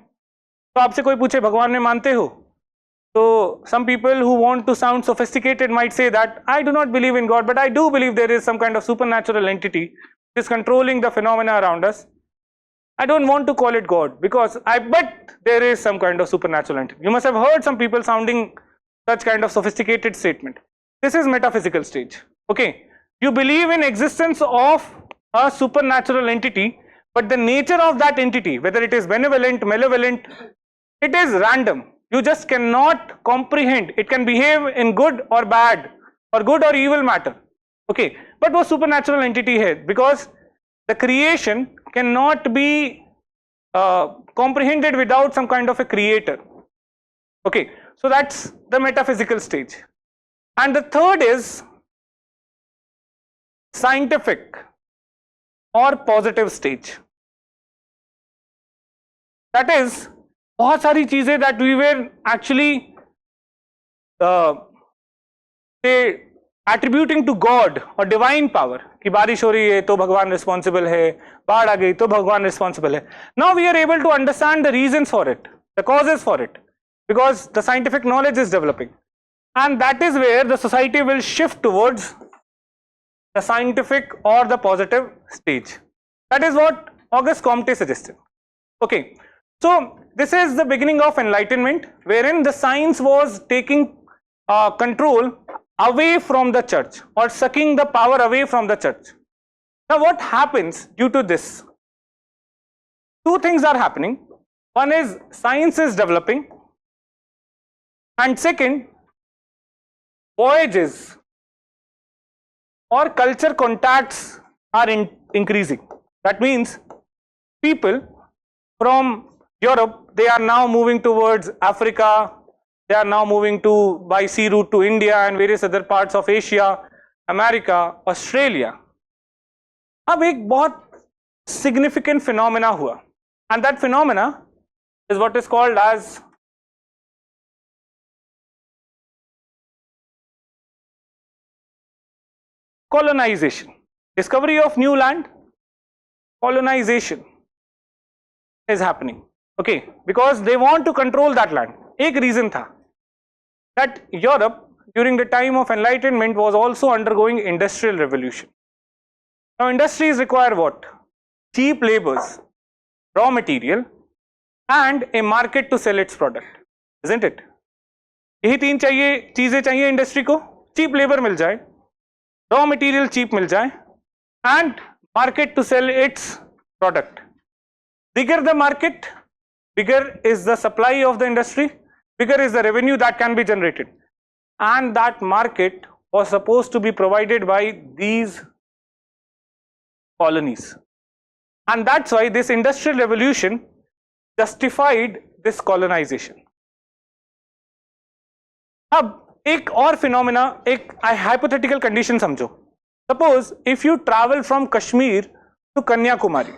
तो आपसे कोई पूछे भगवान में मानते हो? So some people who want to sound sophisticated might say that I do not believe in God, but I do believe there is some kind of supernatural entity which is controlling the phenomena around us. I don't want to call it God because but there is some kind of supernatural entity. You must have heard some people sounding such kind of sophisticated statement. This is metaphysical stage. Okay, you believe in existence of a supernatural entity, but the nature of that entity, whether it is benevolent, malevolent, it is random. You just cannot comprehend. It can behave in good or bad, or good or evil matter. Okay, but वो supernatural entity है because the creation cannot be comprehended without some kind of a creator. Okay, so that's the metaphysical stage. And the third is scientific or positive stage. That is, बहुत सारी चीजें that we were actually say attributing to God or divine power, कि बारिश हो रही है तो भगवान responsible है, बाढ़ आ गई तो भगवान responsible है. Now we are able to understand the reasons for it, the causes for it, because the scientific knowledge is developing, and that is where the society will shift towards the scientific or the positive stage. That is what Auguste Comte suggested. Okay, so this is the beginning of enlightenment, wherein the science was taking control away from the church or sucking the power away from the church. Now what happens due to this? Two things are happening. One is science is developing, and second, voyages or culture contacts are increasing. That means people from Europe, they are now moving towards Africa, they are now moving to by sea route to India and various other parts of Asia, America, Australia. अब एक बहुत significant phenomena हुआ, and that phenomena is what is called as colonization. Discovery of new land, colonization is happening. Okay, because they want to control that land. एक reason था that Europe during the time of enlightenment was also undergoing industrial revolution. Now industries require what? Cheap labors, raw material, and a market to sell its product, isn't it? यही तीन चीजें चाहिए industry को. cheap labor मिल जाए, raw material cheap मिल जाए, and market to sell its product. Bigger the market, bigger is the supply of the industry, bigger is the revenue that can be generated, and that market was supposed to be provided by these colonies, and that's why this industrial revolution justified this colonization. अब एक और phenomena, एक hypothetical condition समझो. Suppose if you travel from Kashmir to Kanyakumari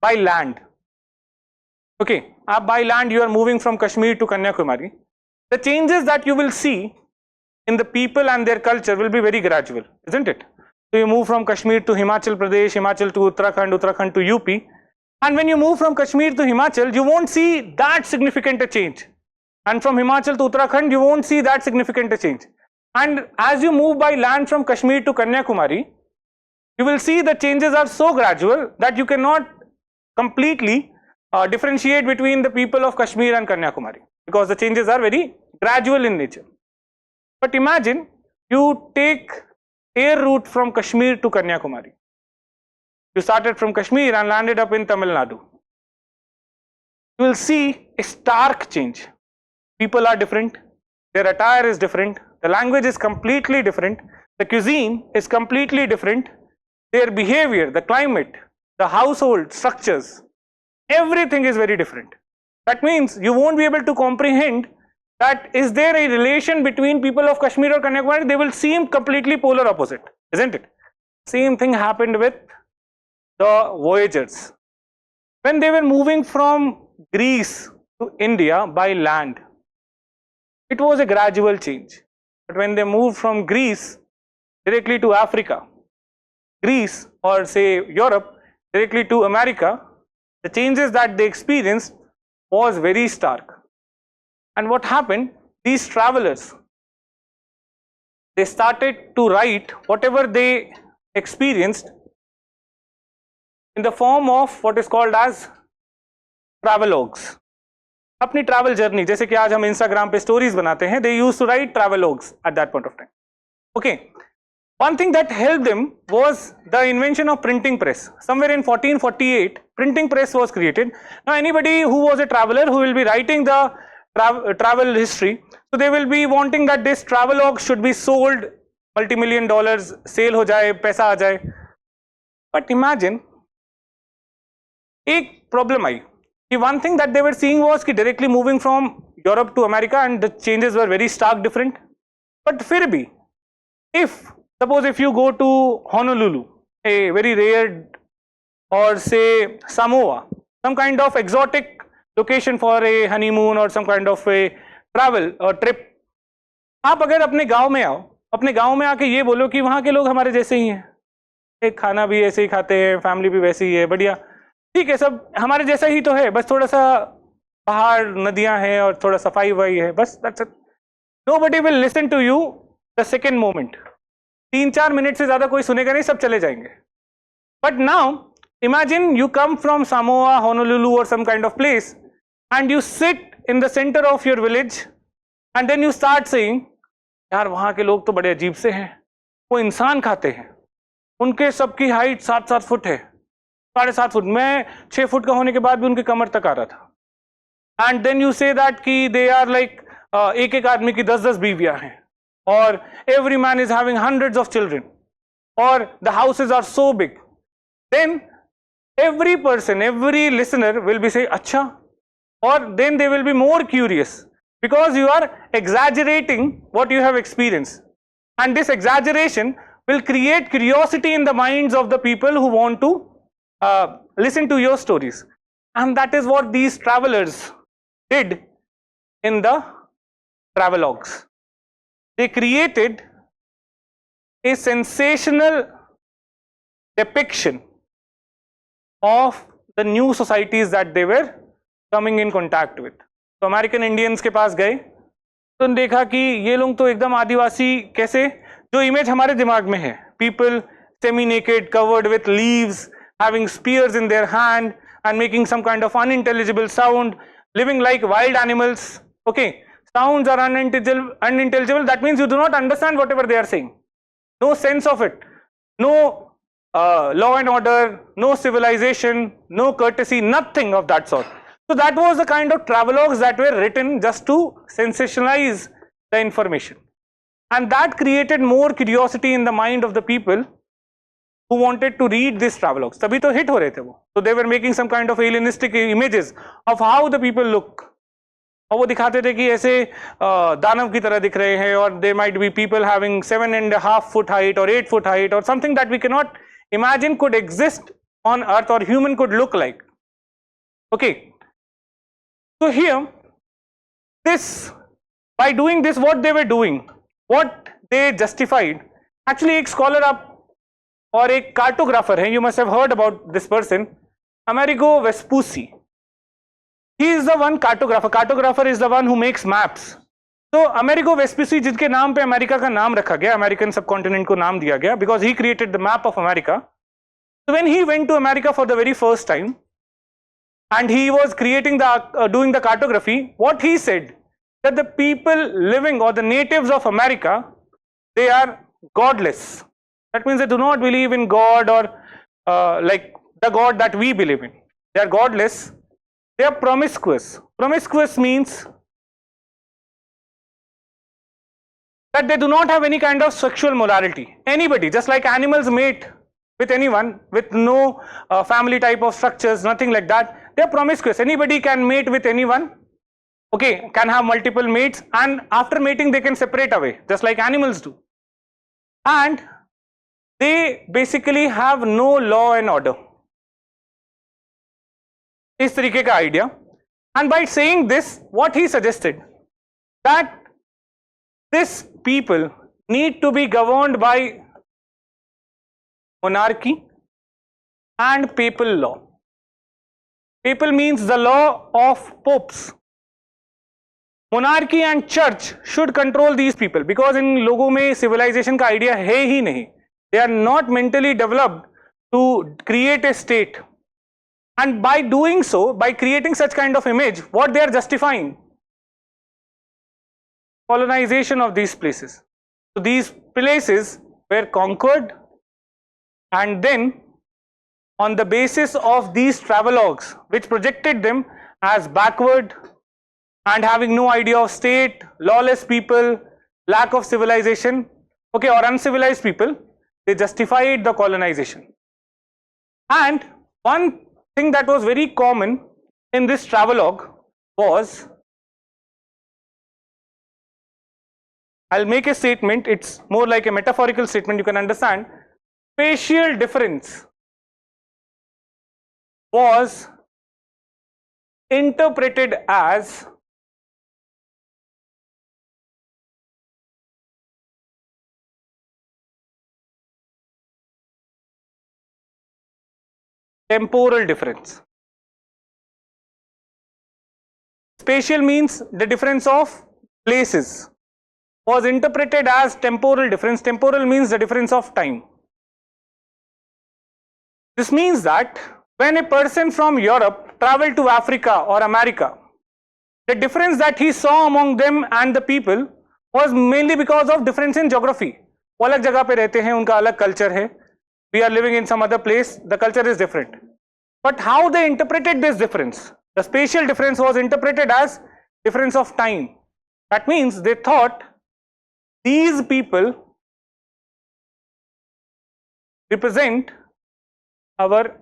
by land. Okay, by land you are moving from Kashmir to Kanyakumari. The changes that you will see in the people and their culture will be very gradual, isn't it? So you move from Kashmir to Himachal Pradesh, Himachal to Uttarakhand, Uttarakhand to UP. And when you move from Kashmir to Himachal, you won't see that significant a change. And from Himachal to Uttarakhand, you won't see that significant a change. And as you move by land from Kashmir to Kanyakumari, you will see the changes are so gradual that you cannot completely differentiate between the people of Kashmir and Kanyakumari, because the changes are very gradual in nature. But imagine you take air route from Kashmir to Kanyakumari. You started from Kashmir and landed up in Tamil Nadu. you will see a stark change. People are different, their attire is different, the language is completely different, the cuisine is completely different, their behavior, the climate, the household structures, everything is very different. That means you won't be able to comprehend that is there a relation between people of Kashmir or Kanyakumari. They will seem completely polar opposite, isn't it? Same thing happened with the voyagers. When they were moving from Greece to India by land, it was a gradual change. But when they moved from Greece directly to Africa, Greece or say Europe directly to America, the changes that they experienced was very stark. And what happened? These travelers, they started to write whatever they experienced in the form of what is called as travelogues. अपनी travel journey, जैसे कि आज हम Instagram पे stories बनाते हैं, they used to write travelogues at that point of time. Okay. One thing that helped them was the invention of printing press. Somewhere in 1448, printing press was created. Now anybody who was a traveler who will be writing the travel history, so they will be wanting that this travelogue should be sold, multi-million dollars, sale हो जाए, पैसा आ जाए. But imagine, एक problem I. One thing that they were seeing was कि directly moving from Europe to America and the changes were very stark different. But फिर भी, suppose if you go to Honolulu, a very rare, or say Samoa, some kind of exotic location for a honeymoon or some kind of a travel or trip, आप अगर अपने गांव में आओ, अपने गांव में आके ये बोलो कि वहाँ के लोग हमारे जैसे ही हैं, एक खाना भी ऐसे ही खाते हैं, फैमिली भी वैसी ही है, बढ़िया, ठीक है, सब हमारे जैसा ही तो है, बस थोड़ा सा पहाड़ नदियां हैं और थोड़ा सफाई वफाई है, बस that's it. Nobody will listen to you the second moment. 3-4 minute से ज्यादा कोई सुनेगा नहीं, सब चले जाएंगे. But now imagine you come from Samoa, Honolulu or some kind of place and you sit in the center of your village and then you start saying, यार वहाँ के लोग तो बड़े अजीब से हैं, वो इंसान खाते हैं, उनके सबकी हाइट 7-7 फुट है, 7.5 फुट, मैं 6 फुट का होने के बाद भी उनके कमर तक आ रहा था. And then you say that कि they are like एक एक आदमी की 10-10 बीवियां हैं, or every man is having hundreds of children, or the houses are so big. Then every person, every listener will be saying, अच्छा, or then they will be more curious because you are exaggerating what you have experienced. And this exaggeration will create curiosity in the minds of the people who want to listen to your stories. And that is what these travelers did in the travelogues. They created a sensational depiction of the new societies that they were coming in contact with. तो American Indians के पास गए तो देखा कि ये लोग तो एकदम आदिवासी, कैसे, जो इमेज हमारे दिमाग में है, people semi naked, covered with leaves, having spears in their hand and making some kind of unintelligible sound, living like wild animals. Okay, sounds are unintelligible. That means you do not understand whatever they are saying. No sense of it. No law and order, no civilization, no courtesy, nothing of that sort. So that was the kind of travelogues that were written just to sensationalize the information. And that created more curiosity in the mind of the people who wanted to read these travelogues. तभी तो hit हो रहे थे वो. So they were making some kind of alienistic images of how the people look. और वो दिखाते थे कि ऐसे दानव की तरह दिख रहे हैं, और there might be people having 7.5 foot height or 8 foot height or something that we cannot imagine could exist on earth or human could look like. Okay. So here, this, by doing this, what they were doing, what they justified, actually एक scholar up और एक cartographer है, you must have heard about this person, Amerigo Vespucci. He is the one cartographer. Cartographer is the one who makes maps. So Amerigo Vespucci, जिसके नाम पे America का नाम रखा गया, अमेरिकन सबकॉन्टिनेंट को नाम दिया गया, because he created the map of America. So when he went to America for the very first time, and he was creating the doing the cartography, what he said, that the people living, or the natives of America, they are godless. That means they do not believe in God, or like the God that we believe in. They are godless. they are promiscuous. Promiscuous means that they do not have any kind of sexual morality. Anybody, just like animals mate with anyone, with no family type of structures, nothing like that. They are promiscuous. Anybody can mate with anyone, okay, can have multiple mates, and after mating they can separate away, just like animals do. And they basically have no law and order. इस तरीके का idea. And by saying this, what he suggested, that this people need to be governed by monarchy and papal law. Papal means the law of popes. Monarchy and church should control these people, because in लोगों में civilization का idea है ही नहीं. They are not mentally developed to create a state. And by doing so, by creating such kind of image, what they are justifying? Colonization of these places. So these places were conquered, and then on the basis of these travelogues, which projected them as backward and having no idea of state, lawless people, lack of civilization, okay, or uncivilized people, they justified the colonization. And one thing that was very common in this travelogue was, I'll make a statement, it's more like a metaphorical statement, you can understand. Spatial difference was interpreted as temporal difference. Spatial means the difference of places, was interpreted as temporal difference. Temporal means the difference of time. This means that when a person from Europe traveled to Africa or America, the difference that he saw among them and the people was mainly because of difference in geography. वो अलग जगह पे रहते हैं, उनका अलग culture है. We are living in some other place, the culture is different. But how they interpreted this difference? The spatial difference was interpreted as difference of time. That means they thought these people represent our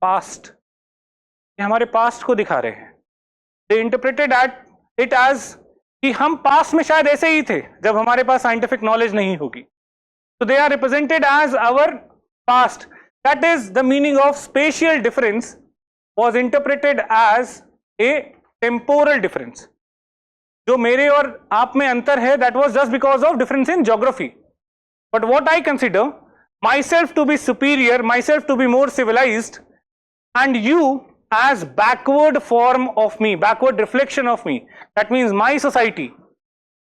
past. ये हमारे past को दिखा रहे हैं. They interpreted it as कि हम past में शायद ऐसे ही थे जब हमारे पास scientific knowledge नहीं होगी. So they are represented as our past. That is the meaning of spatial difference was interpreted as a temporal difference. जो मेरे और आप में अंतर है, that was just because of difference in geography. But what I consider myself to be superior, myself to be more civilized, and you as backward form of me, backward reflection of me. That means my society,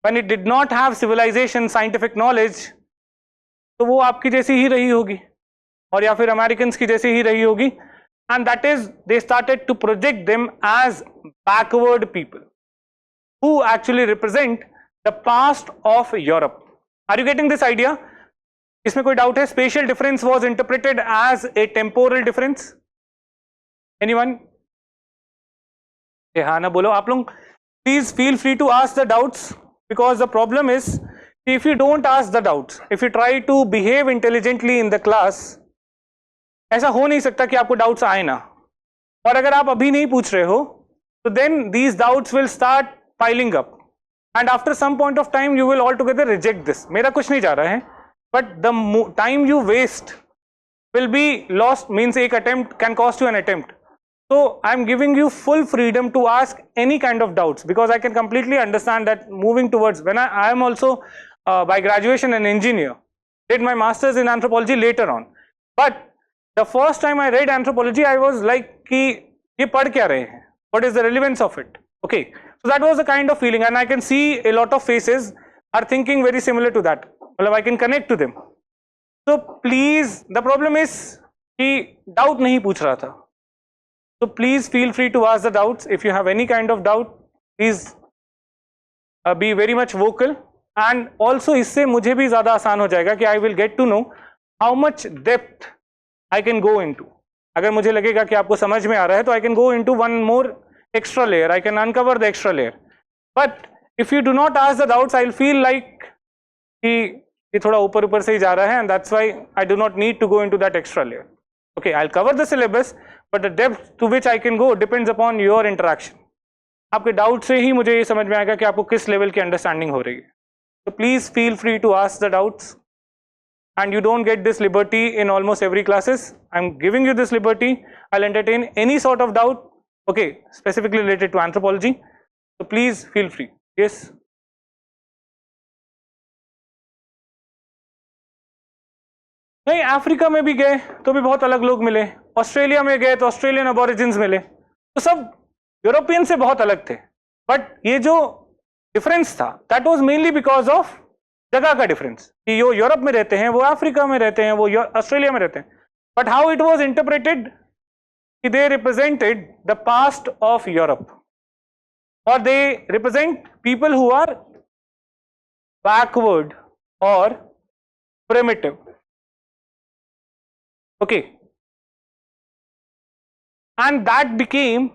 when it did not have civilization, scientific knowledge, तो वो आपकी जैसी ही रही होगी और या फिर Americans की जैसी ही रही होगी. And that is, they started to project them as backward people who actually represent the past of Europe. Are you getting this idea? इसमें कोई doubt है? Spatial difference was interpreted as a temporal difference. Anyone? हाँ ना बोलो आप लोग. Please feel free to ask the doubts, because the problem is if you don't ask the doubts, if you try to behave intelligently in the class, ऐसा हो नहीं सकता कि आपको doubts आए ना. और अगर आप अभी नहीं पूछ रहे हो, तो then these doubts will start piling up, and after some point of time you will altogether reject this. मेरा कुछ नहीं जा रहा है, but the time you waste will be lost. Means एक attempt can cost you an attempt. So I am giving you full freedom to ask any kind of doubts, because I can completely understand that moving towards, when I am also by graduation an engineer, did my masters in anthropology later on, but the first time I read anthropology I was like कि ये पढ़ क्या रहे हैं, what is the relevance of it? Okay, so that was the kind of feeling, and I can see a lot of faces are thinking very similar to that. मतलब I can connect to them. So please, the problem is कि doubt नहीं पूछ रहा था. So please feel free to ask the doubts. If you have any kind of doubt, please be very much vocal. And also इससे मुझे भी ज़्यादा आसान हो जाएगा कि I will get to know how much depth I can go into. अगर मुझे लगेगा कि आपको समझ में आ रहा है तो I can go into one more extra layer, I can uncover the extra layer. But if you do not ask the doubts, I will feel like कि ये थोड़ा ऊपर ऊपर से ही जा रहा है, and that's why I do not need to go into that extra layer. Okay, I'll cover the syllabus, but the depth to which I can go depends upon your interaction. आपके डाउट से ही मुझे ये समझ में आएगा कि आपको किस लेवल की अंडरस्टैंडिंग हो रही है. So please feel free to ask the doubts, and you don't get this liberty in almost every classes. I'm giving you this liberty. I'll entertain any sort of doubt, okay, specifically related to anthropology. So please feel free. Yes. नहीं, Africa में भी गए तो भी बहुत अलग लोग मिले, ऑस्ट्रेलिया में गए तो ऑस्ट्रेलियन अबॉरिजिन्स मिले, तो सब यूरोपियन से बहुत अलग थे. बट ये जो डिफरेंस था that was mainly because of जगह का डिफरेंस, कि जो यूरोप में रहते हैं वो अफ्रीका में रहते हैं, वो ऑस्ट्रेलिया में रहते हैं. But how it was interpreted कि they represented the past of Europe, और they represent people who are backward और primitive. Okay, and that became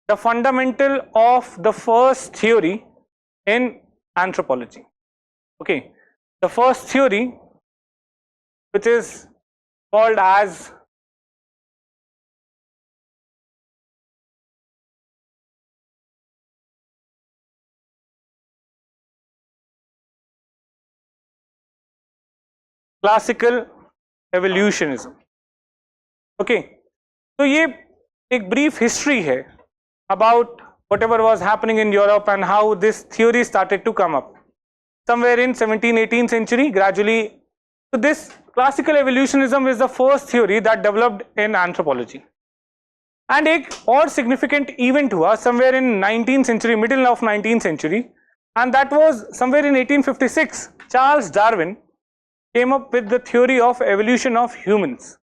the fundamental of the first theory in anthropology. Okay, the first theory, which is called as classical evolutionism. Okay, तो ये एक brief history है about whatever was happening in Europe and how this theory started to come up somewhere in 17th-18th century gradually. So this classical evolutionism is the first theory that developed in anthropology. And एक और significant event हुआ somewhere in 19th century, middle of 19th century, and that was somewhere in 1856. Charles Darwin came up with the theory of evolution of humans,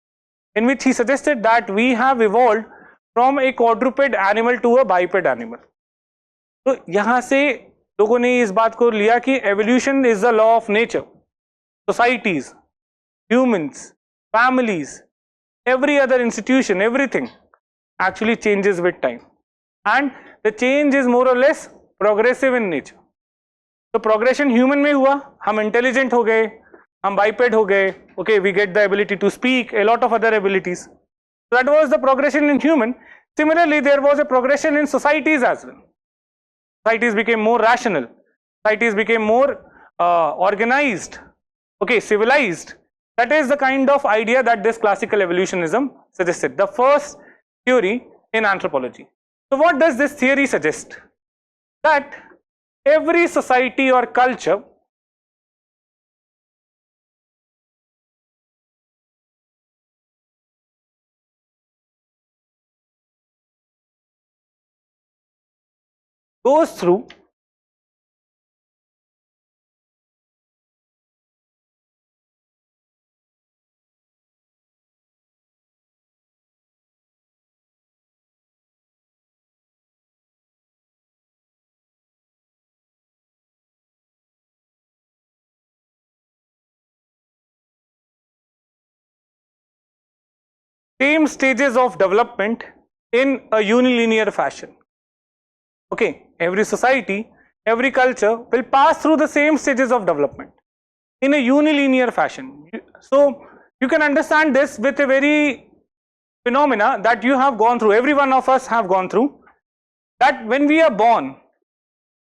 in which he suggested that we have evolved from a quadruped animal to a biped animal. तो यहाँ से लोगों ने इस बात को लिया कि evolution is the law of nature. Societies, humans, families, every other institution, everything actually changes with time, and the change is more or less progressive in nature. तो progression human में हुआ, हम intelligent हो गए, हम biped हो गए, okay, we get the ability to speak, a lot of other abilities. So that was the progression in human. Similarly, there was a progression in societies as well. Societies became more rational, societies became more organized, okay, civilized. That is the kind of idea that this classical evolutionism suggested, the first theory in anthropology. So what does this theory suggest? That every society or culture goes through same stages of development in a unilinear fashion. Okay, every society, every culture will pass through the same stages of development in a unilinear fashion. So you can understand this with a very phenomena that you have gone through, every one of us have gone through, that when we are born,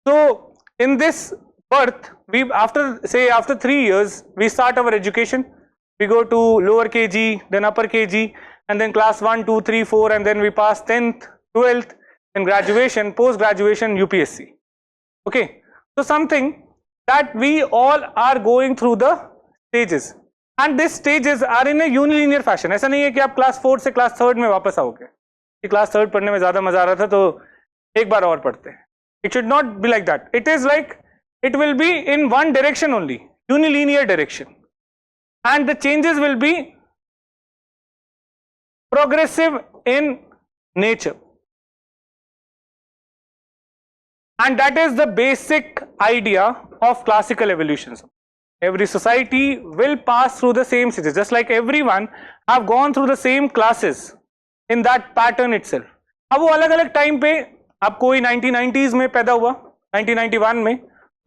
so in this birth, we after 3 years, we start our education. We go to lower KG, then upper KG, and then class 1, 2, 3, 4, and then we pass 10th, 12th, and graduation, post-graduation, UPSC. Okay, so something that we all are going through the stages, and these stages are in a unilinear fashion. ऐसा नहीं है कि आप class 4 से class 3rd में वापस आओगे, कि class 3rd पढ़ने में ज़्यादा मजा आ रहा था तो एक बार और पढ़ते हैं. It should not be like that. It is like it will be in one direction only, unilinear direction, and the changes will be progressive in nature. And that is the basic idea of classical evolutionism. Every society will pass through the same stages, just like everyone have gone through the same classes in that pattern itself. अब वो अलग अलग time पे, अब कोई 1990s में पैदा हुआ, 1991 में,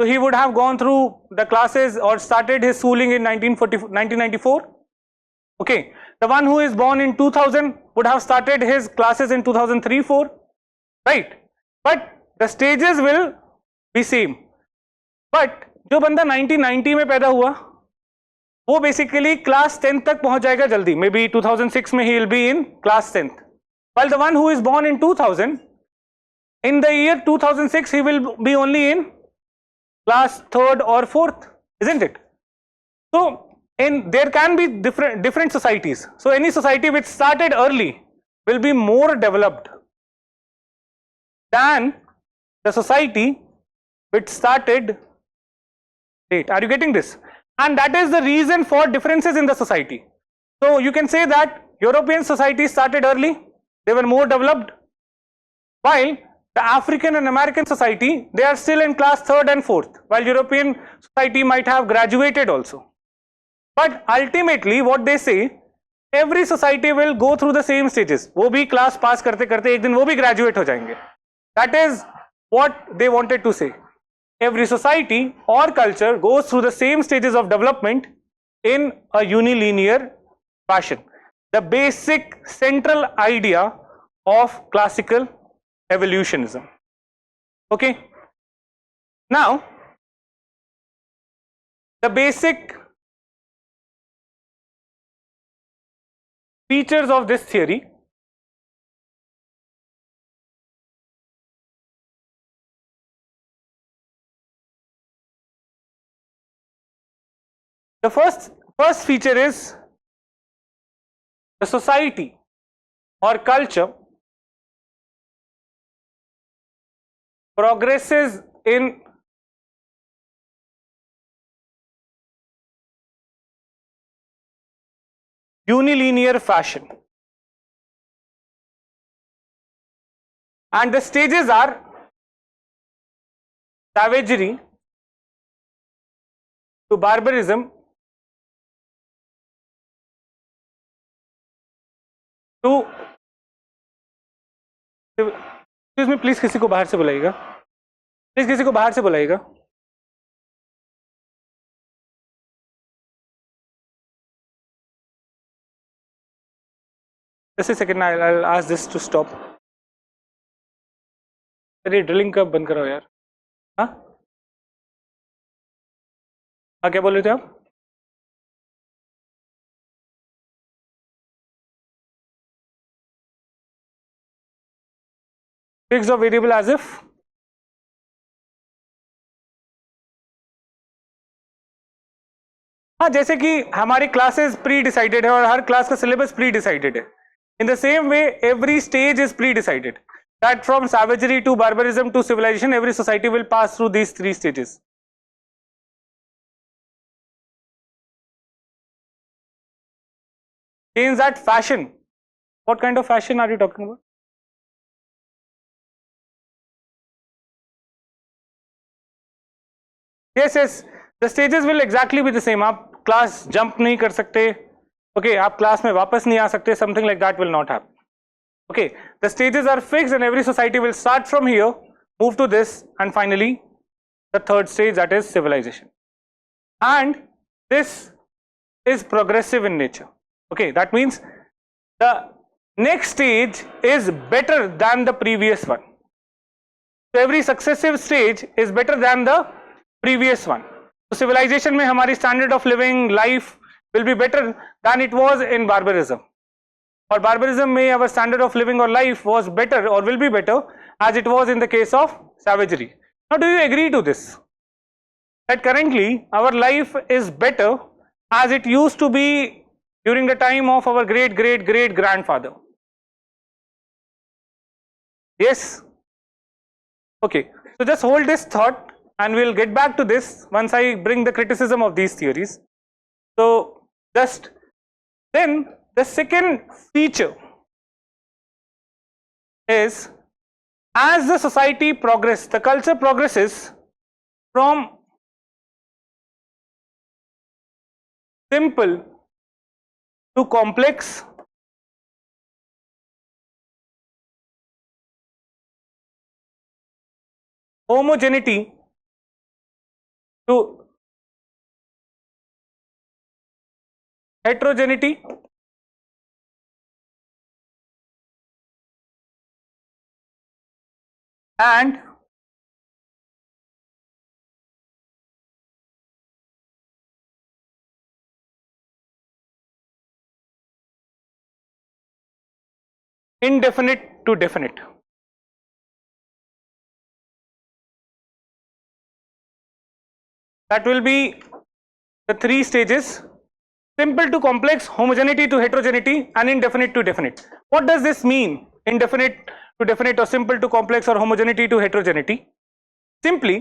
so he would have gone through the classes or started his schooling in 1994. Okay, the one who is born in 2000 would have started his classes in 2003-4, right? But the stages will be same. But जो बंदा 1990 में पैदा हुआ वो basically class 10th तक पहुंच जाएगा जल्दी, मे बी 2006 में he will be in class 10th, while the one who is born in 2000, in the year 2006 he will be only in class 3rd or 4th, isn't it? So there can be different societies. So any society which started early will be more developed than the society which started late. Are you getting this? And that is the reason for differences in the society. So you can say that European society started early, they were more developed, while the African and American society, they are still in class 3rd and 4th, while European society might have graduated also. But ultimately what they say, every society will go through the same stages. वो भी class pass करते करते एक दिन वो भी graduate हो जाएंगे. That is what they wanted to say. Every society or culture goes through the same stages of development in a unilinear fashion. The basic central idea of classical evolutionism. Okay. Now, the basic features of this theory. The first feature is the society or culture progresses in unilinear fashion, and the stages are savagery to barbarism to, excuse me, please किसी को बाहर से बुलाइएगा, please किसी को बाहर से बुलाइएगा. Just a second, I'll ask this to stop. अरे drilling कब बंद कराओ यार. हाँ हाँ, क्या बोल रहे थे आप? Fixed or variable as if? हाँ, जैसे कि हमारी क्लासेस प्री डिसाइडेड है और हर क्लास का सिलेबस प्री डिसाइडेड है. In the same way every stage is pre decided, that from savagery to barbarism to civilisation every society will pass through these 3 stages. Change that fashion. What kind of fashion are you talking about? Yes, yes. The stages will exactly be the same. आप class jump नहीं कर सकते. Okay, आप class में वापस नहीं आ सकते. Something like that will not happen. Okay, the stages are fixed and every society will start from here, move to this, and finally the third stage, that is civilization. And this is progressive in nature. Okay, that means the next stage is better than the previous one. So every successive stage is better than the previous one. So civilization में हमारी standard of living, life will be better than it was in barbarism. Or barbarism में our standard of living or life was better or will be better as it was in the case of savagery. Now, do you agree to this? That currently our life is better as it used to be during the time of our great grandfather? Yes? Okay, so just hold this thought and we'll get back to this once I bring the criticism of these theories. So just then the second feature is, as the society progresses, the culture progresses from simple to complex homogeneity to heterogeneity, and indefinite to definite. That will be the three stages: simple to complex, homogeneity to heterogeneity, and indefinite to definite. What does this mean? Indefinite to definite or simple to complex or homogeneity to heterogeneity? Simply,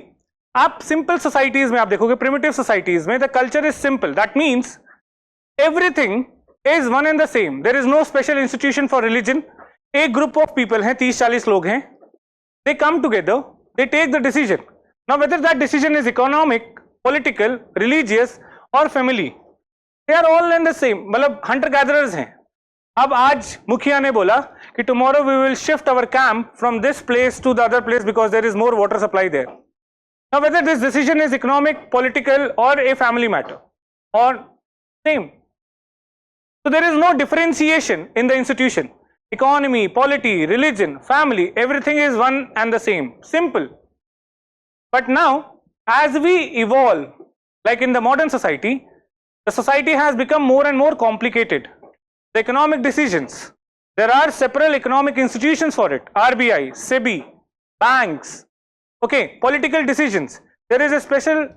आप simple societies में आप देखोगे, primitive societies में the culture is simple. That means everything is one and the same. There is no special institution for religion. एक group of people हैं, 30-40 लोग हैं. They come together, they take the decision. Now whether that decision is economic, political, religious or family, they are all in the same. मतलब hunter gatherers हैं. अब आज मुखिया ने बोला कि tomorrow we will shift our camp from this place to the other place because there is more water supply there. Now whether this decision is economic, political or a family matter or same. So there is no differentiation in the institution. Economy, polity, religion, family, everything is one and the same. Simple. But now as we evolve, like in the modern society, the society has become more and more complicated. The economic decisions, there are several economic institutions for it. RBI, SEBI, banks. Okay, political decisions, there is a special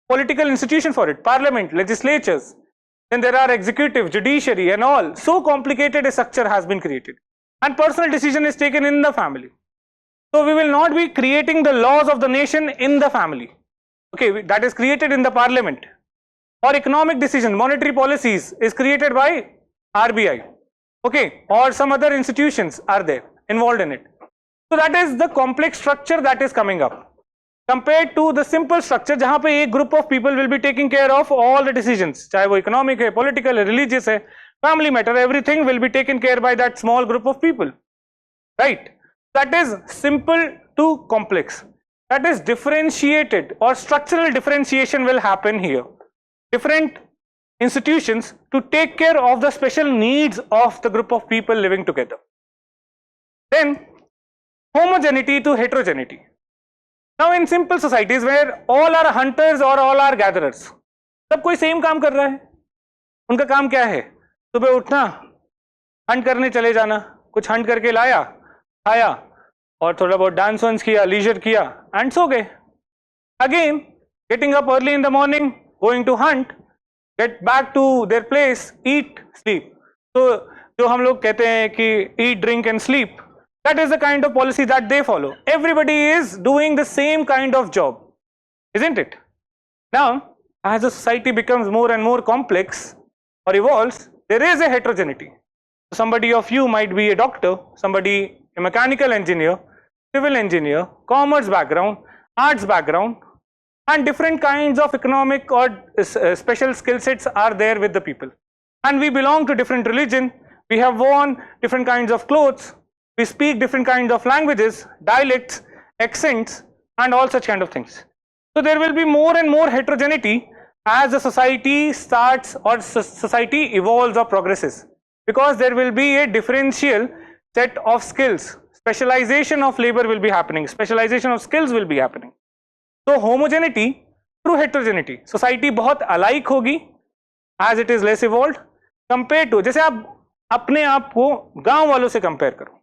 political institution for it. Parliament, legislatures. Then there are executive, judiciary and all. So complicated a structure has been created. And personal decision is taken in the family. So we will not be creating the laws of the nation in the family. Okay, that is created in the parliament. Or economic decision, monetary policies is created by RBI. Okay, or some other institutions are there involved in it. So that is the complex structure that is coming up. Compared to the simple structure जहाँ पे एक group of people will be taking care of all the decisions, चाहे वो economic है, political है, religious है, family matter, everything will be taken care by that small group of people, right? That is simple to complex. That is differentiated or structural differentiation will happen here. Different institutions to take care of the special needs of the group of people living together. Then homogeneity to heterogeneity. Now in simple societies where all are hunters or all are gatherers, सब कोई same काम कर रहा है. उनका काम क्या है? सुबह उठना, हंट करने चले जाना, कुछ हंट करके लाया, खाया और थोड़ा बहुत डांस वांस किया, लीजर किया एंड सो गए. Again, getting up early in the morning, going to hunt, get back to their place, eat, sleep. So जो हम लोग कहते हैं कि eat, drink and sleep, that is the kind of policy that they follow. Everybody is doing the same kind of job, isn't it? Now, as the society becomes more and more complex or evolves, there is a heterogeneity. Somebody of you might be a doctor, somebody a mechanical engineer, civil engineer, commerce background, arts background, and different kinds of economic or special skill sets are there with the people. And we belong to different religion, we have worn different kinds of clothes, we speak different kinds of languages, dialects, accents and all such kind of things. So there will be more and more heterogeneity as the society starts or society evolves or progresses, because there will be a differential set of skills. Specialization of labor will be happening, specialization of skills will be happening. So homogeneity through heterogeneity, society बहुत alike होगी as it is less evolved compared to, जैसे आप अपने आप को गांव वालों से compare करो,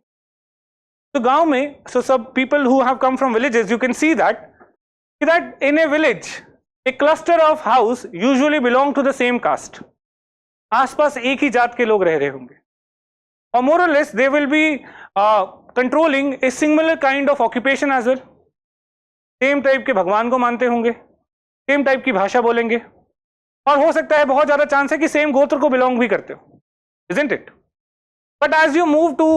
तो गांव में so some people who have come from villages, you can see that in a village a cluster of house usually belong to the same caste. आसपास एक ही जात के लोग रह रहे होंगे और more or less they will be controlling a similar kind of occupation as well. Same type के भगवान को मानते होंगे, सेम टाइप की भाषा बोलेंगे और हो सकता है बहुत ज्यादा चांस है कि सेम गोत्र को बिलोंग भी करते हो, isn't it? But as you move to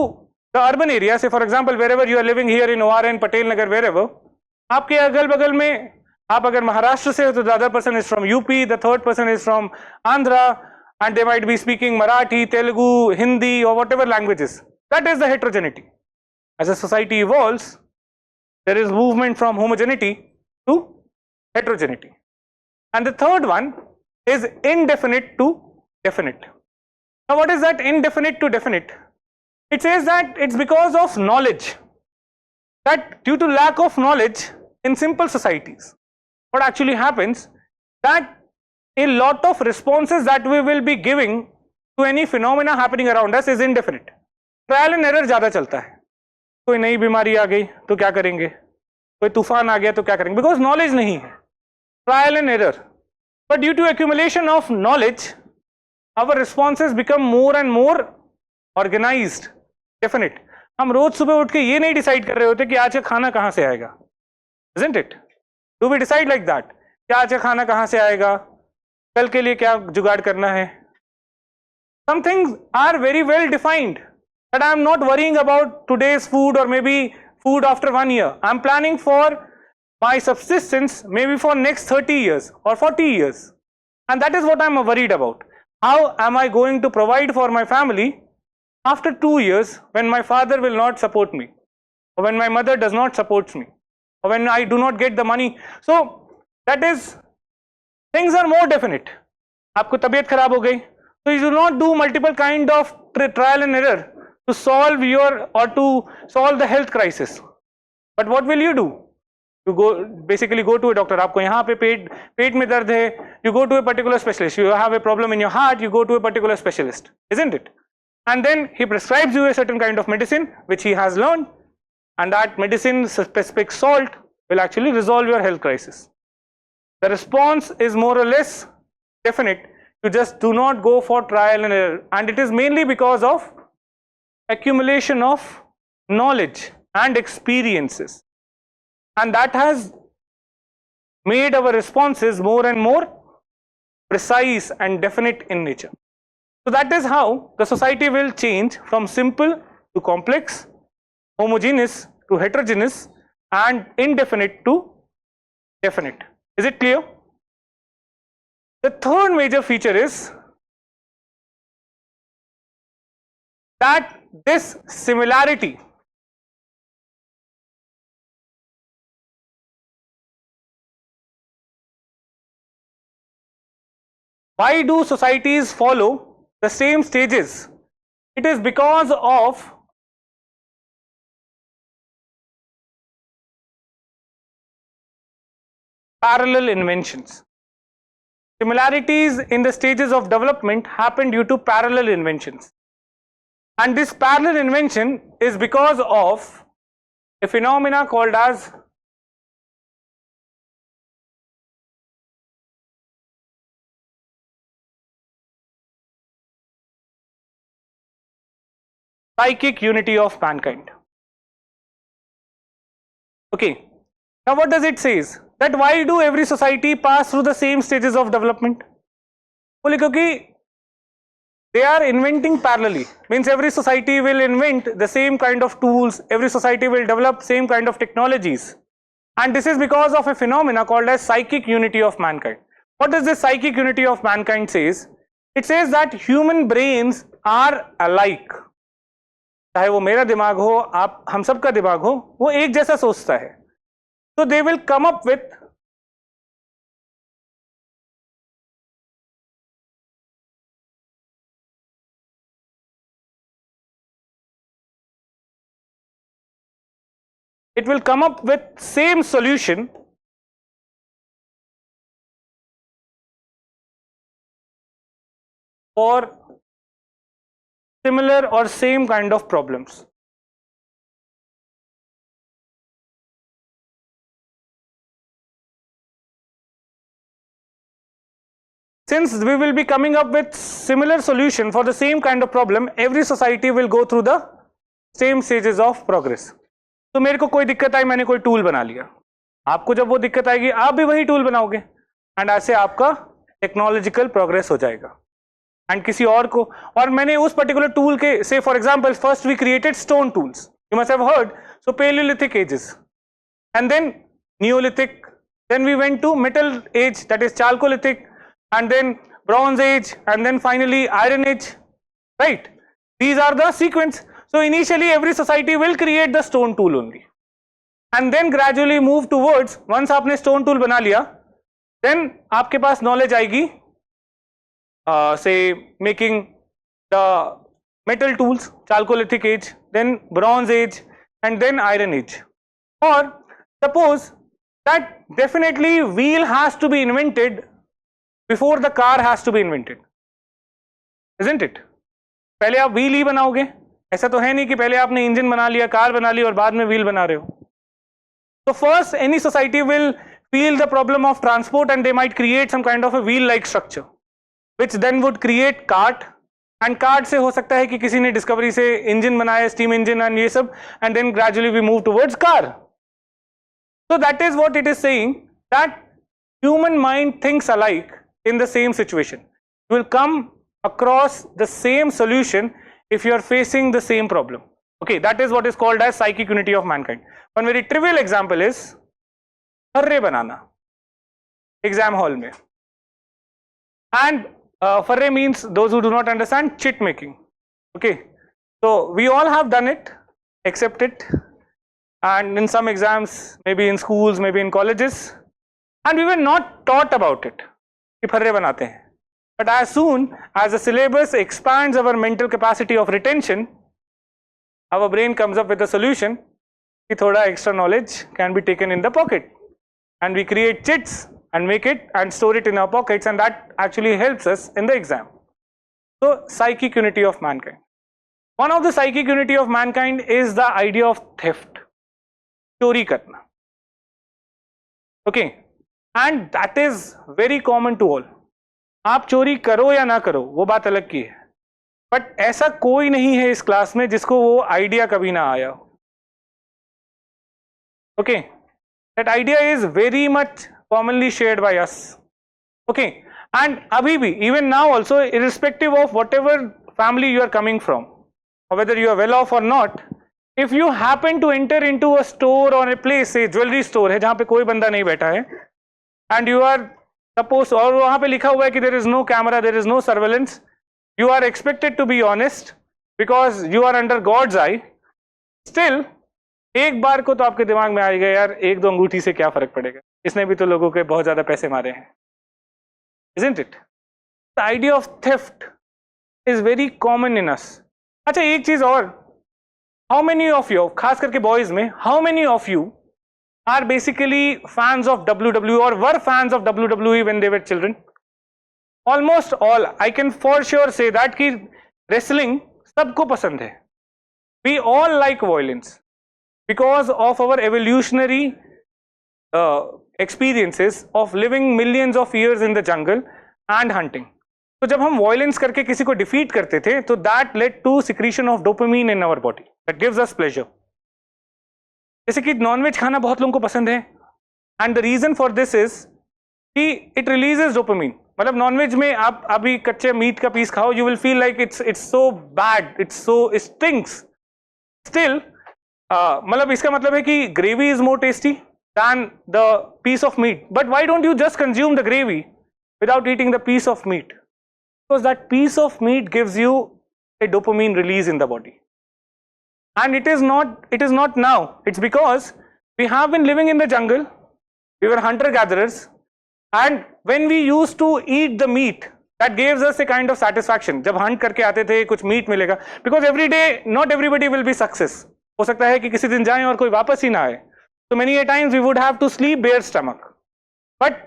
the urban area, say for example wherever you are living here in ORN, Patel Nagar, wherever, आपके अगल बगल में आप अगर महाराष्ट्र से हो तो the other person is from UP, the third person is from Andhra and they might be speaking Marathi, Telugu, Hindi or whatever languages. That is the heterogeneity. As a society evolves, there is movement from homogeneity to heterogeneity. And the third one is indefinite to definite. Now what is that indefinite to definite? It says that it's because of knowledge, that due to lack of knowledge in simple societies, what actually happens that a lot of responses that we will be giving to any phenomena happening around us is indefinite. Trial and error ज़्यादा चलता है. कोई नई बीमारी आ गई तो क्या करेंगे, कोई तूफान आ गया तो क्या करेंगे, बिकॉज नॉलेज नहीं है. Trial and error. But due to accumulation of knowledge our responses become more and more organized, definite. हम रोज सुबह उठ के ये नहीं डिसाइड कर रहे होते कि आज का खाना कहाँ से आएगा, isn't it? Do we decide like that? कि आज का खाना कहाँ से आएगा, कल के लिए क्या जुगाड़ करना है. Some things are very well defined, that I am not worrying about today's food or maybe food after 1 year. I am planning for my subsistence maybe for next 30 years or 40 years, and that is what I am worried about. How am I going to provide for my family after 2 years when my father will not support me, or when my mother does not support me, or when I do not get the money. So that is, things are more definite. आपको तबीयत खराब हो गई, so you do not do multiple kind of trial and error to solve your or to solve the health crisis. But what will you do? You basically go to a doctor. आपको यहाँ पे पेट में दर्द है, you go to a particular specialist. You have a problem in your heart, you go to a particular specialist, isn't it? And then he prescribes you a certain kind of medicine which he has learned, and that medicine specific salt will actually resolve your health crisis. The response is more or less definite. You just do not go for trial and error, and it is mainly because of accumulation of knowledge and experiences. And that has made our responses more and more precise and definite in nature. So that is how the society will change from simple to complex, homogeneous to heterogeneous, and indefinite to definite. Is it clear? The third major feature is that this similarity why do societies follow the same stages? It is because of parallel inventions. Similarities in the stages of development happen due to parallel inventions. And this parallel invention is because of a phenomena called as psychic unity of mankind. Okay, now what does it say? That why do every society pass through the same stages of development? Well, because they are inventing parallelly, means every society will invent the same kind of tools, every society will develop same kind of technologies, and this is because of a phenomena called as psychic unity of mankind. What does this psychic unity of mankind says? It says that human brains are alike. चाहे वो मेरा दिमाग हो, आप हम सब का दिमाग हो, वो एक जैसा सोचता है. So they will come up with same solution for similar or same kind of problems. Since we will be coming up with similar solution for the same kind of problem, every society will go through the same stages of progress. तो मेरे को कोई दिक्कत आई, मैंने कोई tool बना लिया, आपको जब वो दिक्कत आएगी आप भी वही टूल बनाओगे, एंड ऐसे आपका टेक्नोलॉजिकल प्रोग्रेस हो जाएगा. एंड किसी और को, और मैंने उस पर्टिकुलर टूल के, से for example first we created stone tools, you must have heard. So palaeolithic ages, and then neolithic, then we went to metal age, that is chalcolithic, and then bronze age, and then finally iron age, right? These are the sequence. So initially every society will create the stone tool only, and then gradually move towards, once आपने stone tool बना लिया, then आपके पास knowledge आएगी say making the metal tools, Chalcolithic age, then Bronze age, and then Iron age. Or suppose that definitely wheel has to be invented before the car has to be invented, isn't it? पहले आप wheel ही बनाओगे, ऐसा तो है नहीं कि पहले आपने इंजन बना लिया, कार बना ली और बाद में व्हील बना रहे हो. So first any society will feel the problem of transport and they might create some kind of a wheel like structure which then would create cart, and cart से हो सकता है कि किसी ने डिस्कवरी से इंजन बनाया, स्टीम इंजन and ये सब, and then gradually we move towards car. So that is what it is saying, that human mind thinks alike in the same situation. You will come across the same solution if you are facing the same problem. Okay, that is what is called as psychic unity of mankind. One very trivial example is फर्रे banana exam hall में, and फर्रे means, those who do not understand, chit making. Okay, so we all have done it, accept it, and in some exams, maybe in schools, maybe in colleges, and we were not taught about it कि फर्रे बनाते हैं. But as soon as the syllabus expands our mental capacity of retention, our brain comes up with a solution कि थोड़ा extra knowledge can be taken in the pocket, and we create chits and make it and store it in our pockets, and that actually helps us in the exam. So psychic unity of mankind. One of the psychic unity of mankind is the idea of theft, चोरी करना. Okay, and that is very common to all. आप चोरी करो या ना करो वो बात अलग की है, बट ऐसा कोई नहीं है इस क्लास में जिसको वो आइडिया कभी ना आया हो. Okay, that idea is very much commonly shared by us. Okay, and abhi bhi, even now also, irrespective of whatever family you are coming from, or whether you are well off or not, if you happen to enter into a store or a place, say jewelry store है जहाँ पे कोई बंदा नहीं बैठा है, and you are suppose, और वहाँ पे लिखा हुआ है कि there is no camera, there is no surveillance, you are expected to be honest because you are under God's eye. Still, एक बार को तो आपके दिमाग में आएगा यार एक दो अंगूठी से क्या फर्क पड़ेगा, इसने भी तो लोगों के बहुत ज्यादा पैसे मारे हैं, isn't it? The idea of theft is very common in us. अच्छा एक चीज और, how many of you, खास करके boys में, how many of you are basically fans of WWE or were fans of WWE when they were children? Almost all. I can for sure say that कि wrestling सबको पसंद है. We all like violence because of our evolutionary experiences of living millions of years in the jungle and hunting. तो जब हम violence करके किसी को defeat करते थे तो that led to secretion of dopamine in our body that gives us pleasure. जैसे कि नॉनवेज खाना बहुत लोगों को पसंद है, and the reason for this is कि इट रिलीजेस डोपामिन. मतलब नॉनवेज में आप अभी कच्चे मीट का पीस खाओ, you will feel like it's so bad, it's so stinks. Still मतलब इसका मतलब है कि gravy is more tasty than the piece of meat. But why don't you just consume the gravy without eating the piece of meat? Because that piece of meat gives you a dopamine release in the body. And it is not now. It's because we have been living in the jungle. We were hunter-gatherers, and when we used to eat the meat, that gives us a kind of satisfaction. जब hunt करके आते थे कुछ meat मिलेगा, because every day not everybody will be success. हो सकता है कि किसी दिन जाएं और कोई वापस ही ना आए. So many a times we would have to sleep bare stomach. But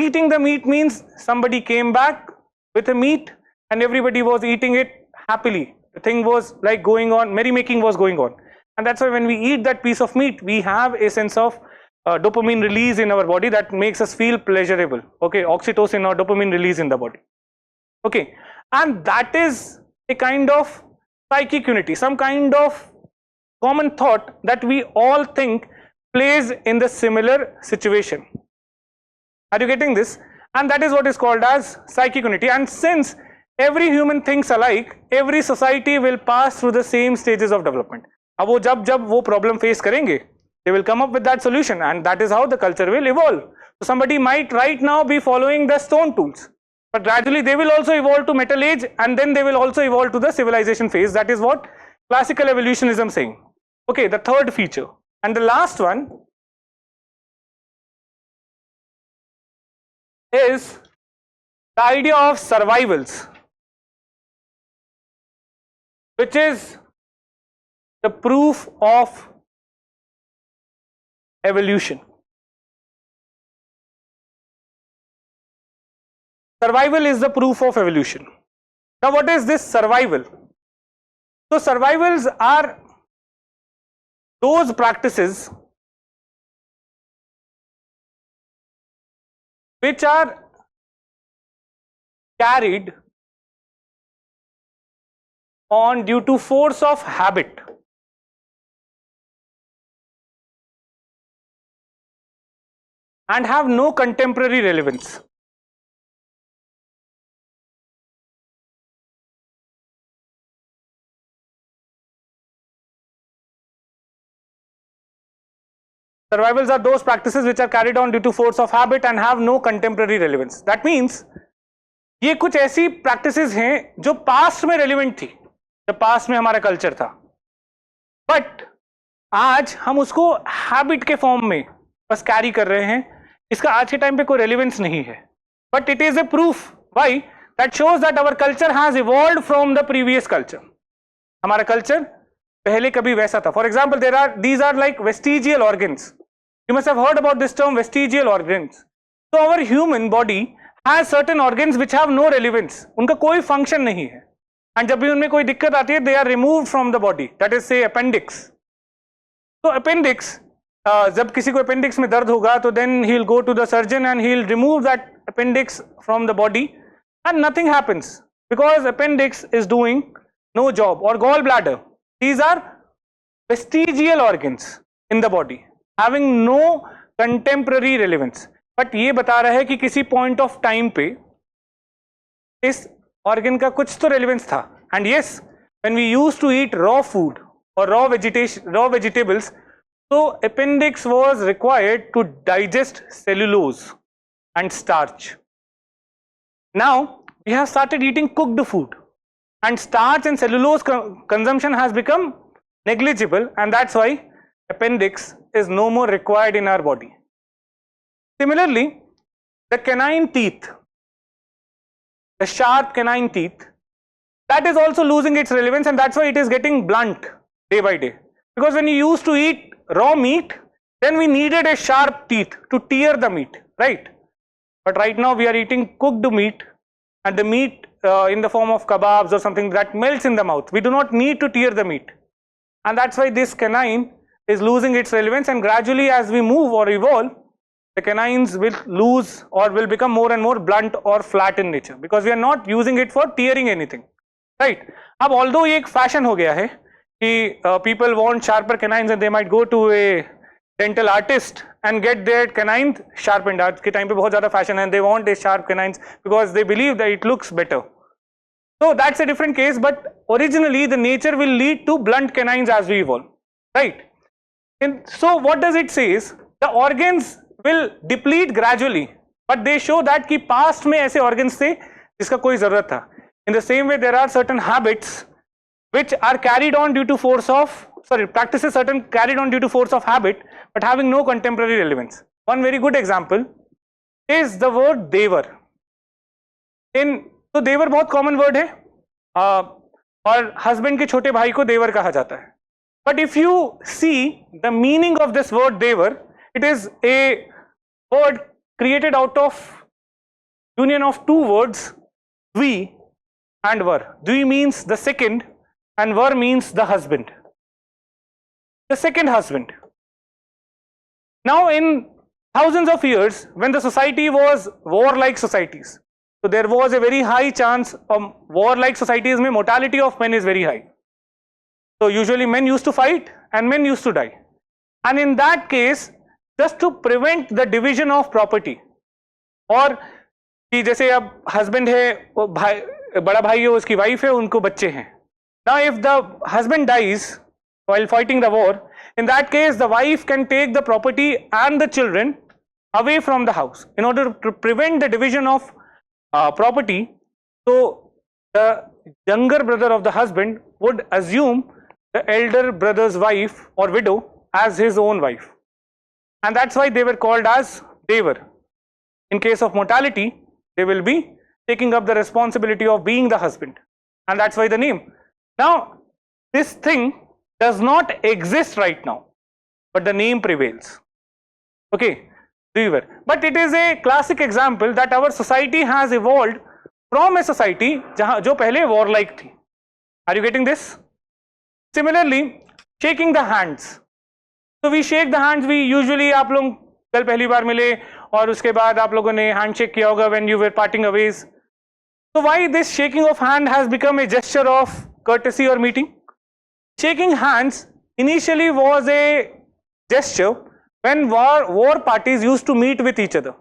eating the meat means somebody came back with a meat and everybody was eating it happily. The thing was like going on, merrymaking was going on. And that's why when we eat that piece of meat, we have a sense of dopamine release in our body that makes us feel pleasurable. Okay, oxytocin or dopamine release in the body. Okay, and that is a kind of psychic unity, some kind of common thought that we all think plays in the similar situation. Are you getting this? And that is what is called as psychic unity. And since every human thinks alike, every society will pass through the same stages of development. अब वो जब वो problem face करेंगे, they will come up with that solution, and that is how the culture will evolve. So somebody might right now be following the stone tools, but gradually they will also evolve to metal age, and then they will also evolve to the civilization phase. That is what classical evolutionism saying. Okay, the third feature. And the last one is the idea of survivals, which is the proof of evolution. Survival is the proof of evolution. Now, what is this survival? So, survivals are those practices which are carried on due to force of habit. And have no contemporary relevance. Survivals are those practices which are carried on due to force of habit and have no contemporary relevance. That means ये कुछ ऐसी practices हैं जो past में relevant थी, जब past में हमारा culture था, but आज हम उसको habit के form में बस carry कर रहे हैं. इसका आज के टाइम पे कोई relevance नहीं है, but it is a proof. Why? That shows that our culture has evolved from the previous culture. हमारा culture पहले कभी वैसा था. For example, these are like vestigial organs. You must have heard about this term, vestigial organs. So our human body has certain organs which have no relevance. उनका कोई function नहीं है. And जब भी उनमें कोई दिक्कत आती है, they are removed from the body. That is, say, appendix. So appendix, जब किसी को appendix में दर्द होगा, तो then he'll go to the surgeon and he'll remove that appendix from the body, and nothing happens because appendix is doing no job. Or gallbladder. These are vestigial organs in the body, having no contemporary relevance. But ये बता रहा है कि किसी point of time पे इस organ का कुछ तो relevance था. And yes, when we used to eat raw food or raw vegetables, so appendix was required to digest cellulose and starch. Now we have started eating cooked food, and starch and cellulose consumption has become negligible, and that's why appendix is no more required in our body. Similarly, the canine teeth, the sharp canine teeth, that is also losing its relevance, and that's why it is getting blunt day by day. Because when you used to eat raw meat, then we needed a sharp teeth to tear the meat, right? But right now we are eating cooked meat, and the meat in the form of kebabs or something that melts in the mouth. We do not need to tear the meat, and that's why this canine is losing its relevance, and gradually as we move or evolve, the canines will lose or will become more and more blunt or flat in nature, because we are not using it for tearing anything, right? अब although ये एक fashion हो गया है कि people want sharper canines and they might go to a dental artist and get their canines sharpened. आज के time पे बहुत ज़्यादा fashion है, and they want a sharp canines because they believe that it looks better. So that's a different case, but originally the nature will lead to blunt canines as we evolve, right? And so what does it say is the organs will deplete gradually, but they show that कि past में ऐसे organs थे जिसका कोई ज़रूरत था. In the same way, there are certain habits which are carried on due to force of, practices certain carried on due to force of habit, but having no contemporary relevance. One very good example is the word देवर. तो देवर बहुत common word है, और husband के छोटे भाई को देवर कहा जाता है. But if you see the meaning of this word devar, it is a word created out of union of two words, dvi and var. Dvi means the second, and var means the husband. The second husband. Now in thousands of years, when the society was warlike societies, so there was a very high chance of warlike societies mein mortality of men is very high. So usually men used to fight and men used to die, and in that case, just to prevent the division of property, और कि जैसे अब husband है, बड़ा भाई है, उसकी wife है, उनको बच्चे हैं. Now if the husband dies while fighting the war, in that case the wife can take the property and the children away from the house in order to prevent the division of property. So the younger brother of the husband would assume the elder brother's wife or widow as his own wife, and that's why they were called as devar. In case of mortality, they will be taking up the responsibility of being the husband, and that's why the name. Now, this thing does not exist right now, but the name prevails. Okay, but it is a classic example that our society has evolved from a society जो पहले warlike थी. Are you getting this? Similarly, shaking the hands. So we shake the hands. We usually, आप लोग कल पहली बार मिले और उसके बाद आप लोगों ने handshake किया होगा when you were parting ways. So why this shaking of hand has become a gesture of courtesy or meeting? Shaking hands initially was a gesture when war parties used to meet with each other.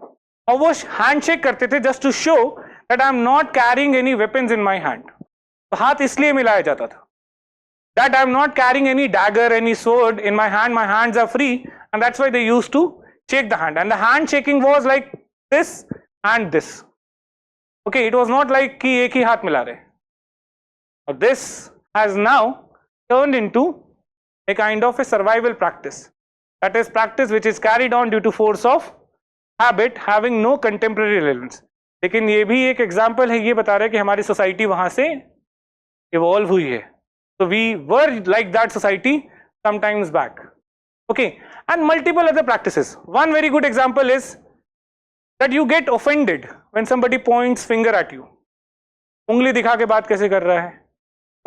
और वो handshake करते थे just to show that I am not carrying any weapons in my hand. तो हाथ इसलिए मिलाया जाता था. That I am not carrying any dagger, any sword in my hand. My hands are free, and that's why they used to shake the hand. And the handshaking was like this and this. Okay, it was not like कि एक ही हाथ मिला रहे. This has now turned into a kind of a survival practice. That is practice which is carried on due to force of habit, having no contemporary relevance. लेकिन ये भी एक example है, ये बता रहा है कि हमारी society वहाँ से evolve हुई है. So we were like that society sometimes back. Okay, and multiple other practices. One very good example is that you get offended when somebody points finger at you. उंगली दिखा के बात कैसे कर रहा है?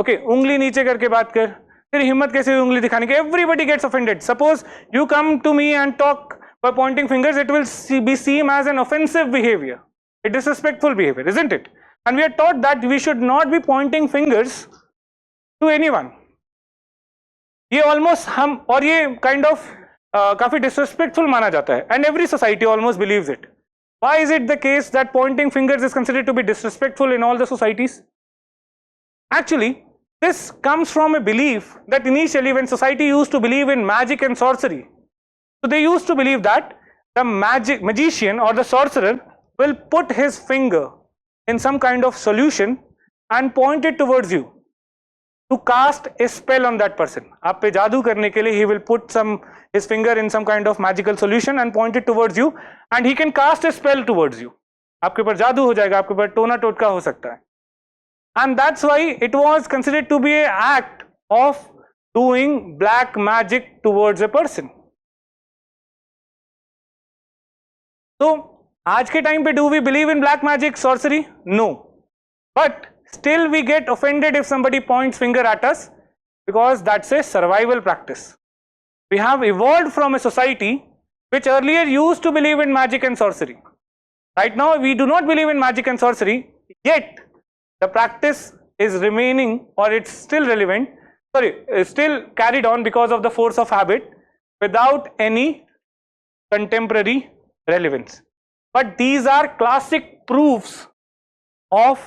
Okay, उंगली नीचे करके बात कर. तेरी हिम्मत कैसे हुई उंगली दिखाने की? Everybody gets offended. Suppose you come to me and talk by pointing fingers, it will be seen as an offensive behavior, a disrespectful behavior, isn't it? And we are taught that we should not be pointing fingers to anyone. ये almost हम और ये kind of काफी disrespectful माना जाता है, and every society almost believes it. Why is it the case that pointing fingers is considered to be disrespectful in all the societies? Actually, this comes from a belief that initially when society used to believe in magic and sorcery, so they used to believe that the magician or the sorcerer will put his finger in some kind of solution and point it towards you to cast a spell on that person. आप पे जादू करने के लिए he will put his finger in some kind of magical solution and point it towards you, and he can cast a spell towards you. आपके ऊपर जादू हो जाएगा, आपके ऊपर टोना टोटका हो सकता है. And that's why it was considered to be an act of doing black magic towards a person. So, आज के टाइम पे do we believe in black magic, sorcery? No. But still we get offended if somebody points finger at us because that's a survival practice. We have evolved from a society which earlier used to believe in magic and sorcery. Right now we do not believe in magic and sorcery, yet the practice is remaining, or it's still relevant, still carried on because of the force of habit without any contemporary relevance. But these are classic proofs of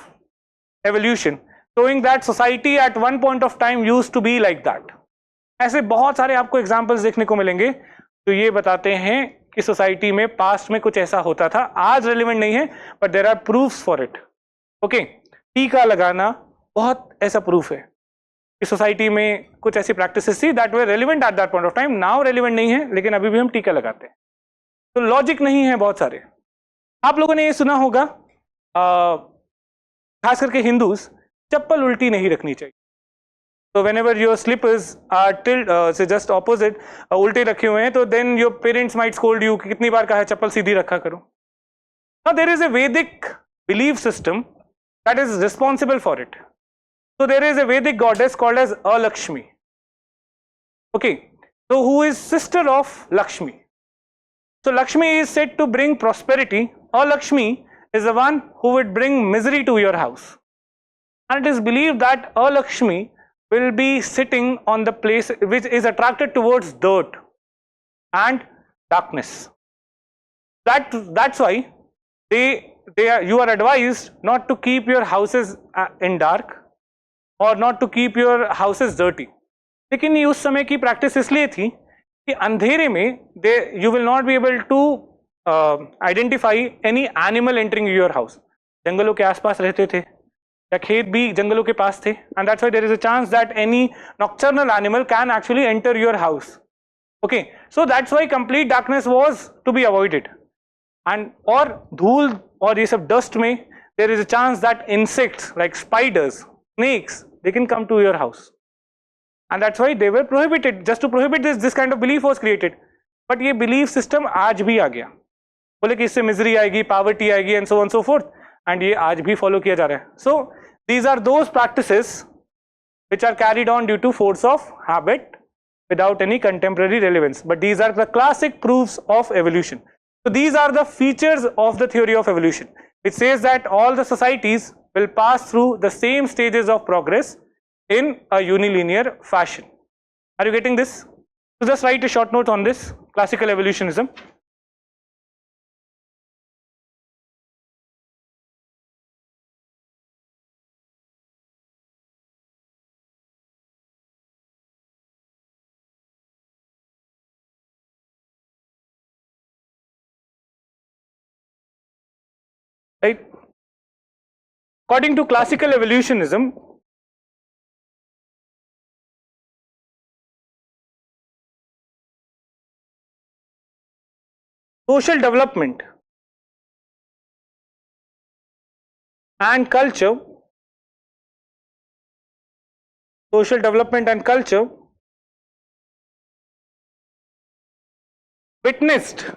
evolution, showing that society at one point of time used to be like that. ऐसे बहुत सारे आपको examples देखने को मिलेंगे तो ये बताते हैं कि सोसाइटी में पास्ट में कुछ ऐसा होता था, आज रेलिवेंट नहीं है, but there are proofs for it. Okay, टीका लगाना बहुत ऐसा प्रूफ है कि सोसाइटी में कुछ ऐसी प्रैक्टिसेस थी that were relevant at that point of time, now relevant नहीं है, लेकिन अभी भी हम टीका लगाते हैं. तो लॉजिक नहीं है बहुत सारे. आप लोगों ने ये सुना होगा, खास करके हिंदूज, चप्पल उल्टी नहीं रखनी चाहिए. तो whenever your slippers are say just opposite, उल्टे रखे हुए हैं, तो then your parents might scold you कि कितनी बार कहा है चप्पल सीधी रखा करो. Now there is a Vedic belief system that is responsible for it. So there is a Vedic goddess called as Alakshmi. Okay, so who is sister of Lakshmi. So Lakshmi is said to bring prosperity. Alakshmi is the one who would bring misery to your house. And it is believed that Alakshmi will be sitting on the place which is attracted towards dirt and darkness. That's why you are advised not to keep your houses in dark or not to keep your houses dirty. लेकिन ये उस समय की practice इसलिए थी कि अंधेरे में you will not be able to identify any animal entering your house. जंगलों के आसपास रहते थे या खेत भी जंगलों के पास थे, and that's why there is a chance that any nocturnal animal can actually enter your house. Okay, so that's why complete darkness was to be avoided. and or धूल or ये सब dust में there is a chance that insects like spiders, snakes, they can come to your house, and that's why they were prohibited. Just to prohibit this kind of belief was created. But ये belief system आज भी आ गया, बोले कि इससे misery आएगी, poverty आएगी, and so on so forth, and ये आज भी follow किया जा रहा है. So these are those practices which are carried on due to force of habit without any contemporary relevance. But these are the classic proofs of evolution. So these are the features of the theory of evolution. It says that all the societies will pass through the same stages of progress in a unilinear fashion. Are you getting this? So just write a short note on this, classical evolutionism. Right? According to classical evolutionism, social development and culture, witnessed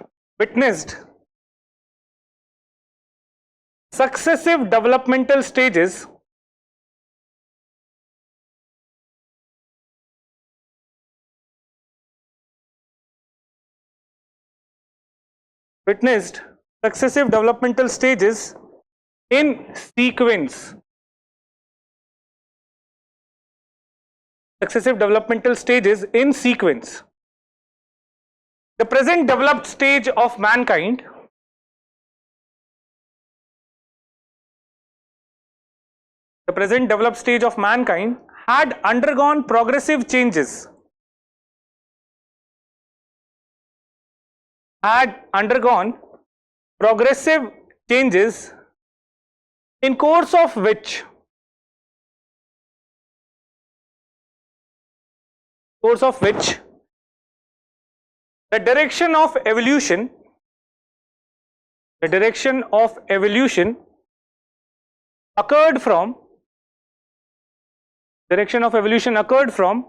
successive developmental stages in sequence. The present developed stage of mankind had undergone progressive changes. In course of which the direction of evolution occurred from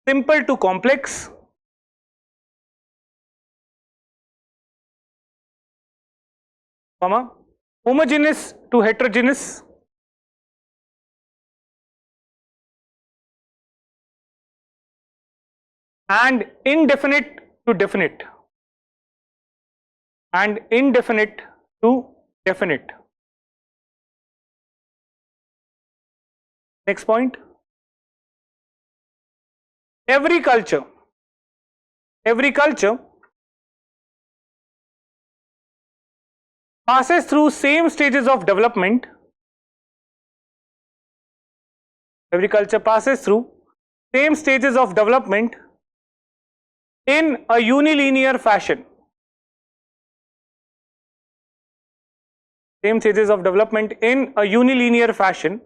simple to complex, homogeneous to heterogeneous, and indefinite to definite. Next point. Every culture passes through same stages of development. Every culture passes through same stages of development in a unilinear fashion. Same stages of development in a unilinear fashion.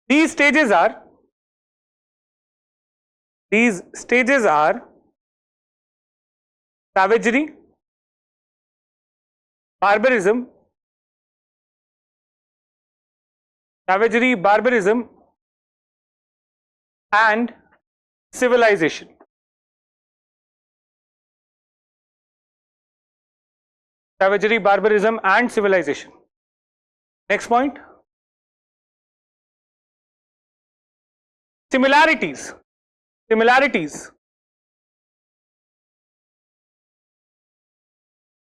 These stages are savagery, barbarism, and civilization. Savagery, barbarism, and civilization. Next point. Similarities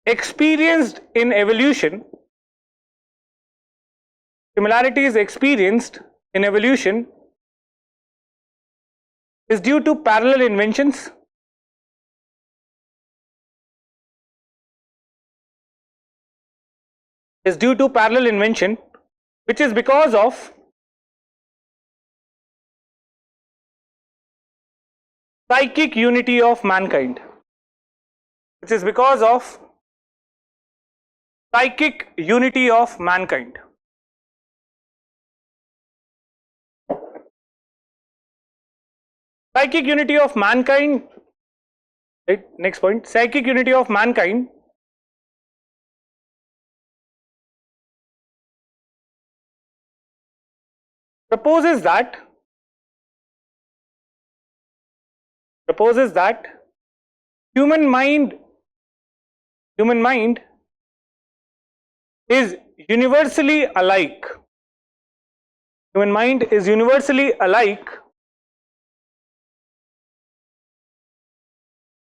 experienced in evolution is due to parallel inventions, which is because of psychic unity of mankind. Psychic unity of mankind. right? Next point, psychic unity of mankind proposes that human mind is universally alike. Human mind is universally alike.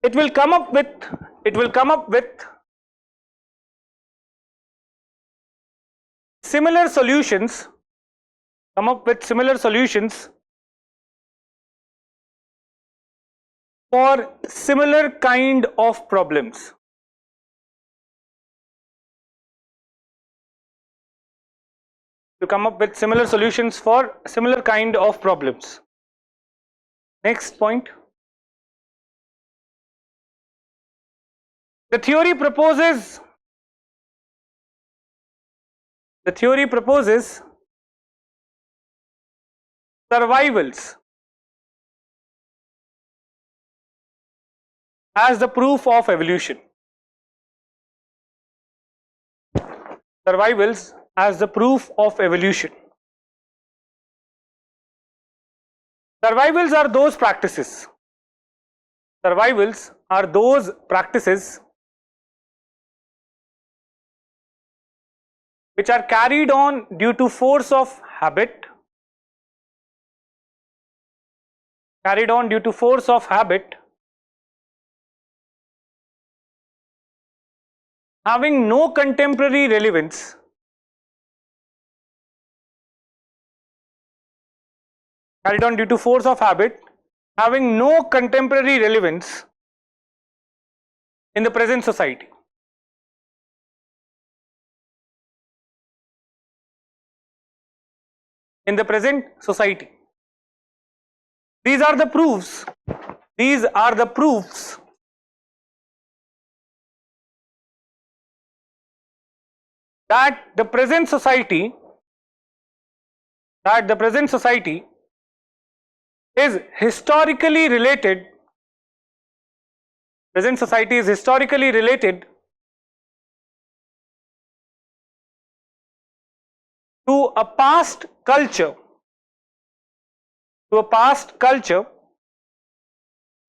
It will come up with similar solutions. For similar kind of problems. To come up with similar solutions for similar kind of problems. Next point. The theory proposes survivals as the proof of evolution. Survivals as the proof of evolution. Survivals are those practices. Which are carried on due to force of habit. Having no contemporary relevance. Carried on due to force of habit, having no contemporary relevance in the present society. These are the proofs that the present society is historically related to a past culture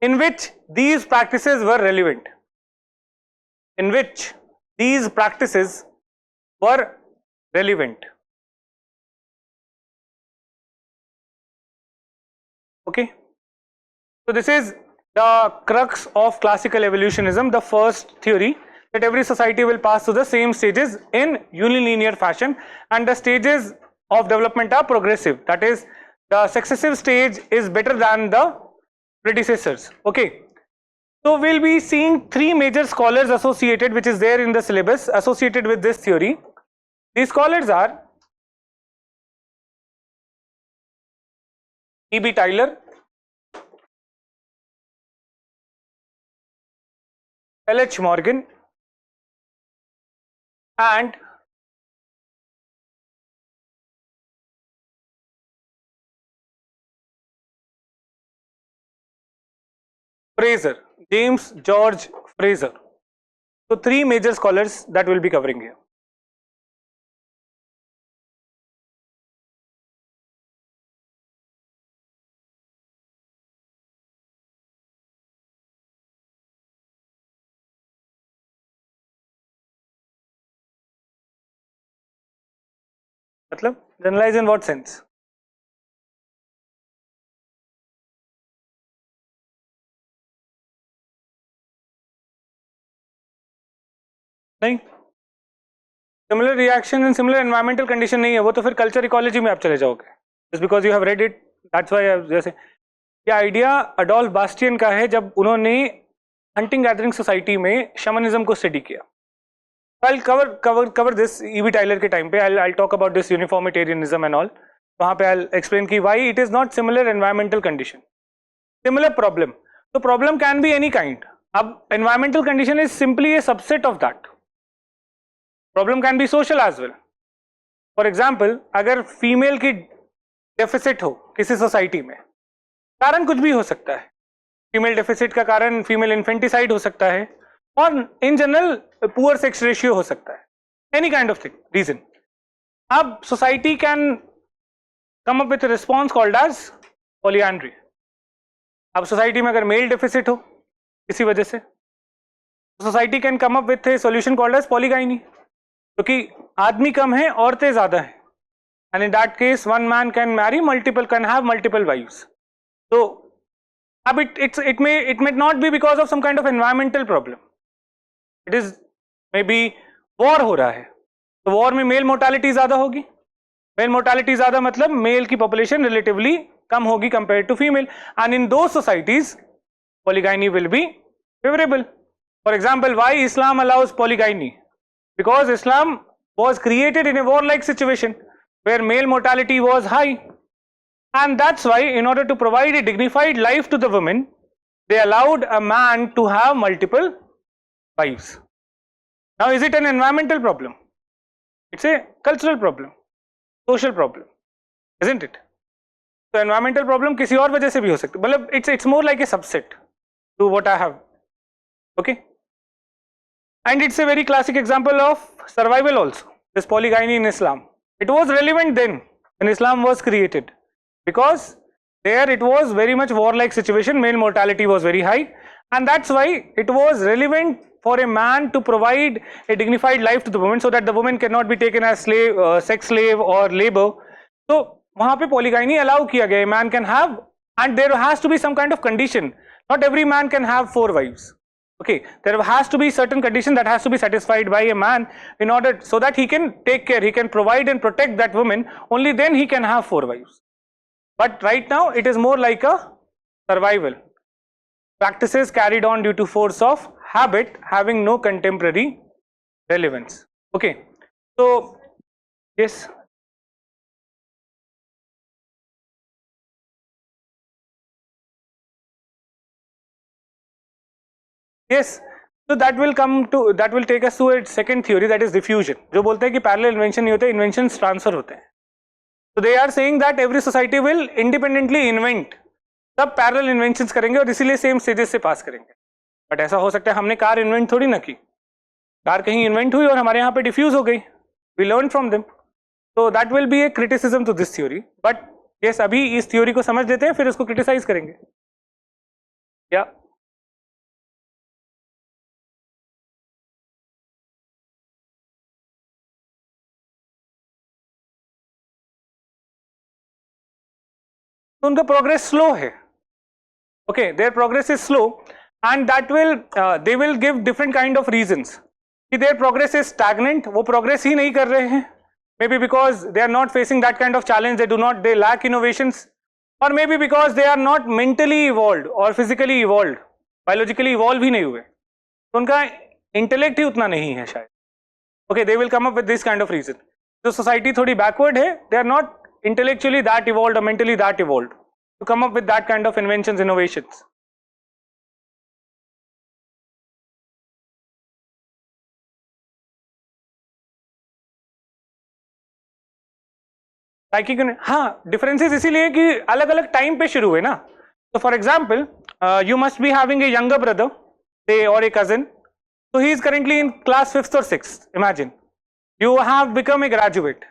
in which these practices were relevant. Okay, so this is the crux of classical evolutionism, the first theory, that every society will pass through the same stages in unilinear fashion, and the stages of development are progressive. That is, the successive stage is better than the predecessors. Okay, so we'll be seeing three major scholars associated, which is there in the syllabus, associated with this theory. These scholars are E.B. Tylor, L.H. Morgan, and Frazer, James George Frazer. So three major scholars that we'll be covering here. मतलब generalize in what sense? नहीं, similar reaction and similar environmental condition नहीं है, वो तो फिर culture ecology में आप चले जाओगे. Just because you have read it, that's why जैसे ये idea अडोल्फ बास्टियन का है जब उन्होंने hunting gathering society में shamanism को study किया. I'll cover this E.B. Tylor के time पे. I'll talk about this uniformitarianism and all. वहाँ पे I'll explain कि why it is not similar environmental condition, similar problem. So problem can be any kind. अब environmental condition is simply a subset of that. Problem can be social as well. For example, अगर female की deficit हो किसी society में, कारण कुछ भी हो सकता है. फीमेल डेफिसिट का कारण फीमेल इन्फेंटिसाइड हो सकता है, और in general poor sex ratio हो सकता है, any kind of thing reason. अब society can come up with response called as polyandry. अब सोसाइटी में अगर मेल डेफिसिट हो किसी वजह से, society can come up with a solution called as polygyny, क्योंकि आदमी कम है औरतें ज्यादा हैं, and in that case one man can marry multiple, can have multiple wives. So अब it may not be because of some kind of environmental problem. It is maybe war हो रहा है, तो war में मेल मोर्टालिटी ज्यादा होगी. Mail mortality ज्यादा मतलब मेल की पॉपुलेशन रिलेटिवली कम होगी compare to female, and in those societies polygyny will be favourable. For example, why Islam allows polygyny? Because Islam was created in a warlike situation where male mortality was high, and that's why in order to provide a dignified life to the women, they allowed a man to have multiple wives. Now is it an environmental problem? It's a cultural problem, social problem, isn't it? So environmental problem किसी और वजह से भी हो सकती है, मतलब it's more like a subset to what I have. Okay, and it's a very classic example of survival also, this polygyny in Islam. It was relevant then when Islam was created, because there it was very much warlike situation, male mortality was very high, and that's why it was relevant for a man to provide a dignified life to the woman, so that the woman cannot be taken as slave, sex slave or labor. So वहाँ पे polygyny allow किया गया, man can have, and there has to be some kind of condition. Not every man can have 4 wives. Okay, there has to be certain condition that has to be satisfied by a man in order, so that he can take care, he can provide and protect that woman. Only then he can have 4 wives. But right now it is more like a survival. Practices carried on due to force of habit, having no contemporary relevance. Okay, so yes. Yes, so that will take us to a second theory, that is diffusion. जो बोलते हैं कि parallel invention नहीं होते, inventions transfer होते हैं. So they are saying that every society will independently invent, सब parallel inventions करेंगे और इसीलिए same stages से pass करेंगे. But ऐसा हो सकता है हमने कार invent थोड़ी ना की, कार कहीं invent हुई और हमारे यहाँ पे diffuse हो गई. We learn from them. So that will be a criticism to this theory. But yes, अभी इस theory को समझ लेते हैं, फिर उसको criticize करेंगे. Yeah. तो उनका प्रोग्रेस स्लो है. Okay, their progress is slow, and that will they will give different kind of reasons कि देयर प्रोग्रेस इज स्टैग्नेंट, वो प्रोग्रेस ही नहीं कर रहे हैं, may be because they are not facing that kind of challenge, they lack innovations, और may be because they are not mentally evolved और physically evolved, biologically evolve ही नहीं हुए, तो उनका इंटेलेक्ट ही उतना नहीं है शायद. Okay, they will come up with this kind of reason. जो सोसाइटी थोड़ी बैकवर्ड है, they are not intellectually that evolved or mentally that evolved to come up with that kind of inventions, innovations. Psychic, हाँ, differences इसीलिए कि अलग अलग time पे शुरू हुए ना. So for example, you must be having a younger brother, say, or a cousin, so he is currently in class 5th or 6th. Imagine you have become a graduate.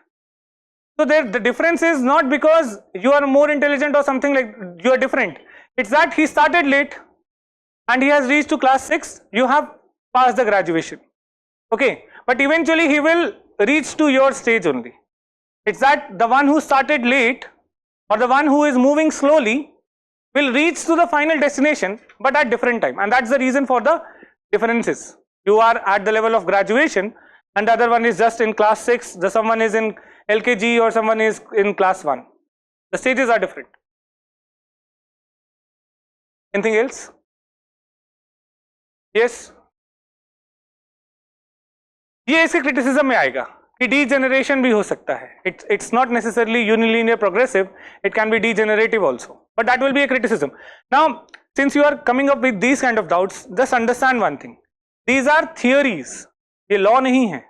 So there, the difference is not because you are more intelligent or something, like you are different. It's that he started late and he has reached to class 6. You have passed the graduation. Okay, but eventually he will reach to your stage only. It's that the one who started late or the one who is moving slowly will reach to the final destination, but at different time, and that's the reason for the differences. You are at the level of graduation and the other one is just in class 6, the someone is in LKG or someone is in class 1. The stages are different. Anything else? Yes. ये इसके criticism में आएगा कि degeneration भी हो सकता है. It's not necessarily unilinear progressive, it can be degenerative also, but that will be a criticism. Now, since you are coming up with these kind of doubts, just understand one thing. These are theories. ये law नहीं है,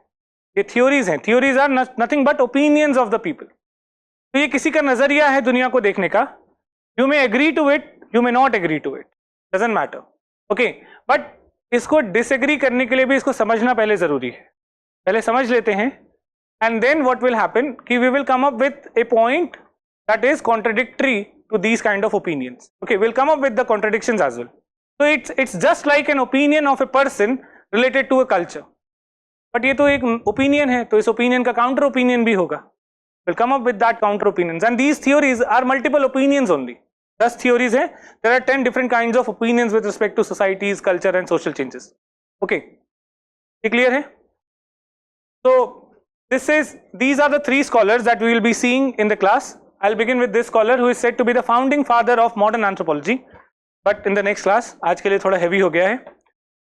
ये theories हैं. Theories are nothing but opinions of the people. तो ये किसी का नजरिया है दुनिया को देखने का. You may agree to it, you may not agree to it. Doesn't matter, okay. But इसको डिसएग्री करने के लिए भी इसको समझना पहले जरूरी है, पहले समझ लेते हैं, and then what will happen कि we will come up with a point that is contradictory to these kind of opinions. Okay, we'll come up with the contradictions as well. So it's just like an opinion of a person related to a culture. But ये तो एक opinion है, तो इस opinion का counter opinion भी होगा. We'll come up with that counter opinions, and these theories are multiple opinions only. 10 theories हैं. There are 10 different kinds of opinions with respect to societies, culture, and social changes. Okay, ये clear है? So these are the 3 scholars that we will be seeing in the class. I'll begin with this scholar who is said to be the founding father of modern anthropology, but in the next class. आज के लिए थोड़ा heavy हो गया है.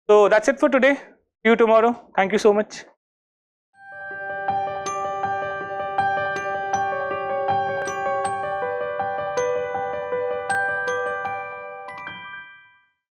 So that's it for today. See you tomorrow. Thank you so much.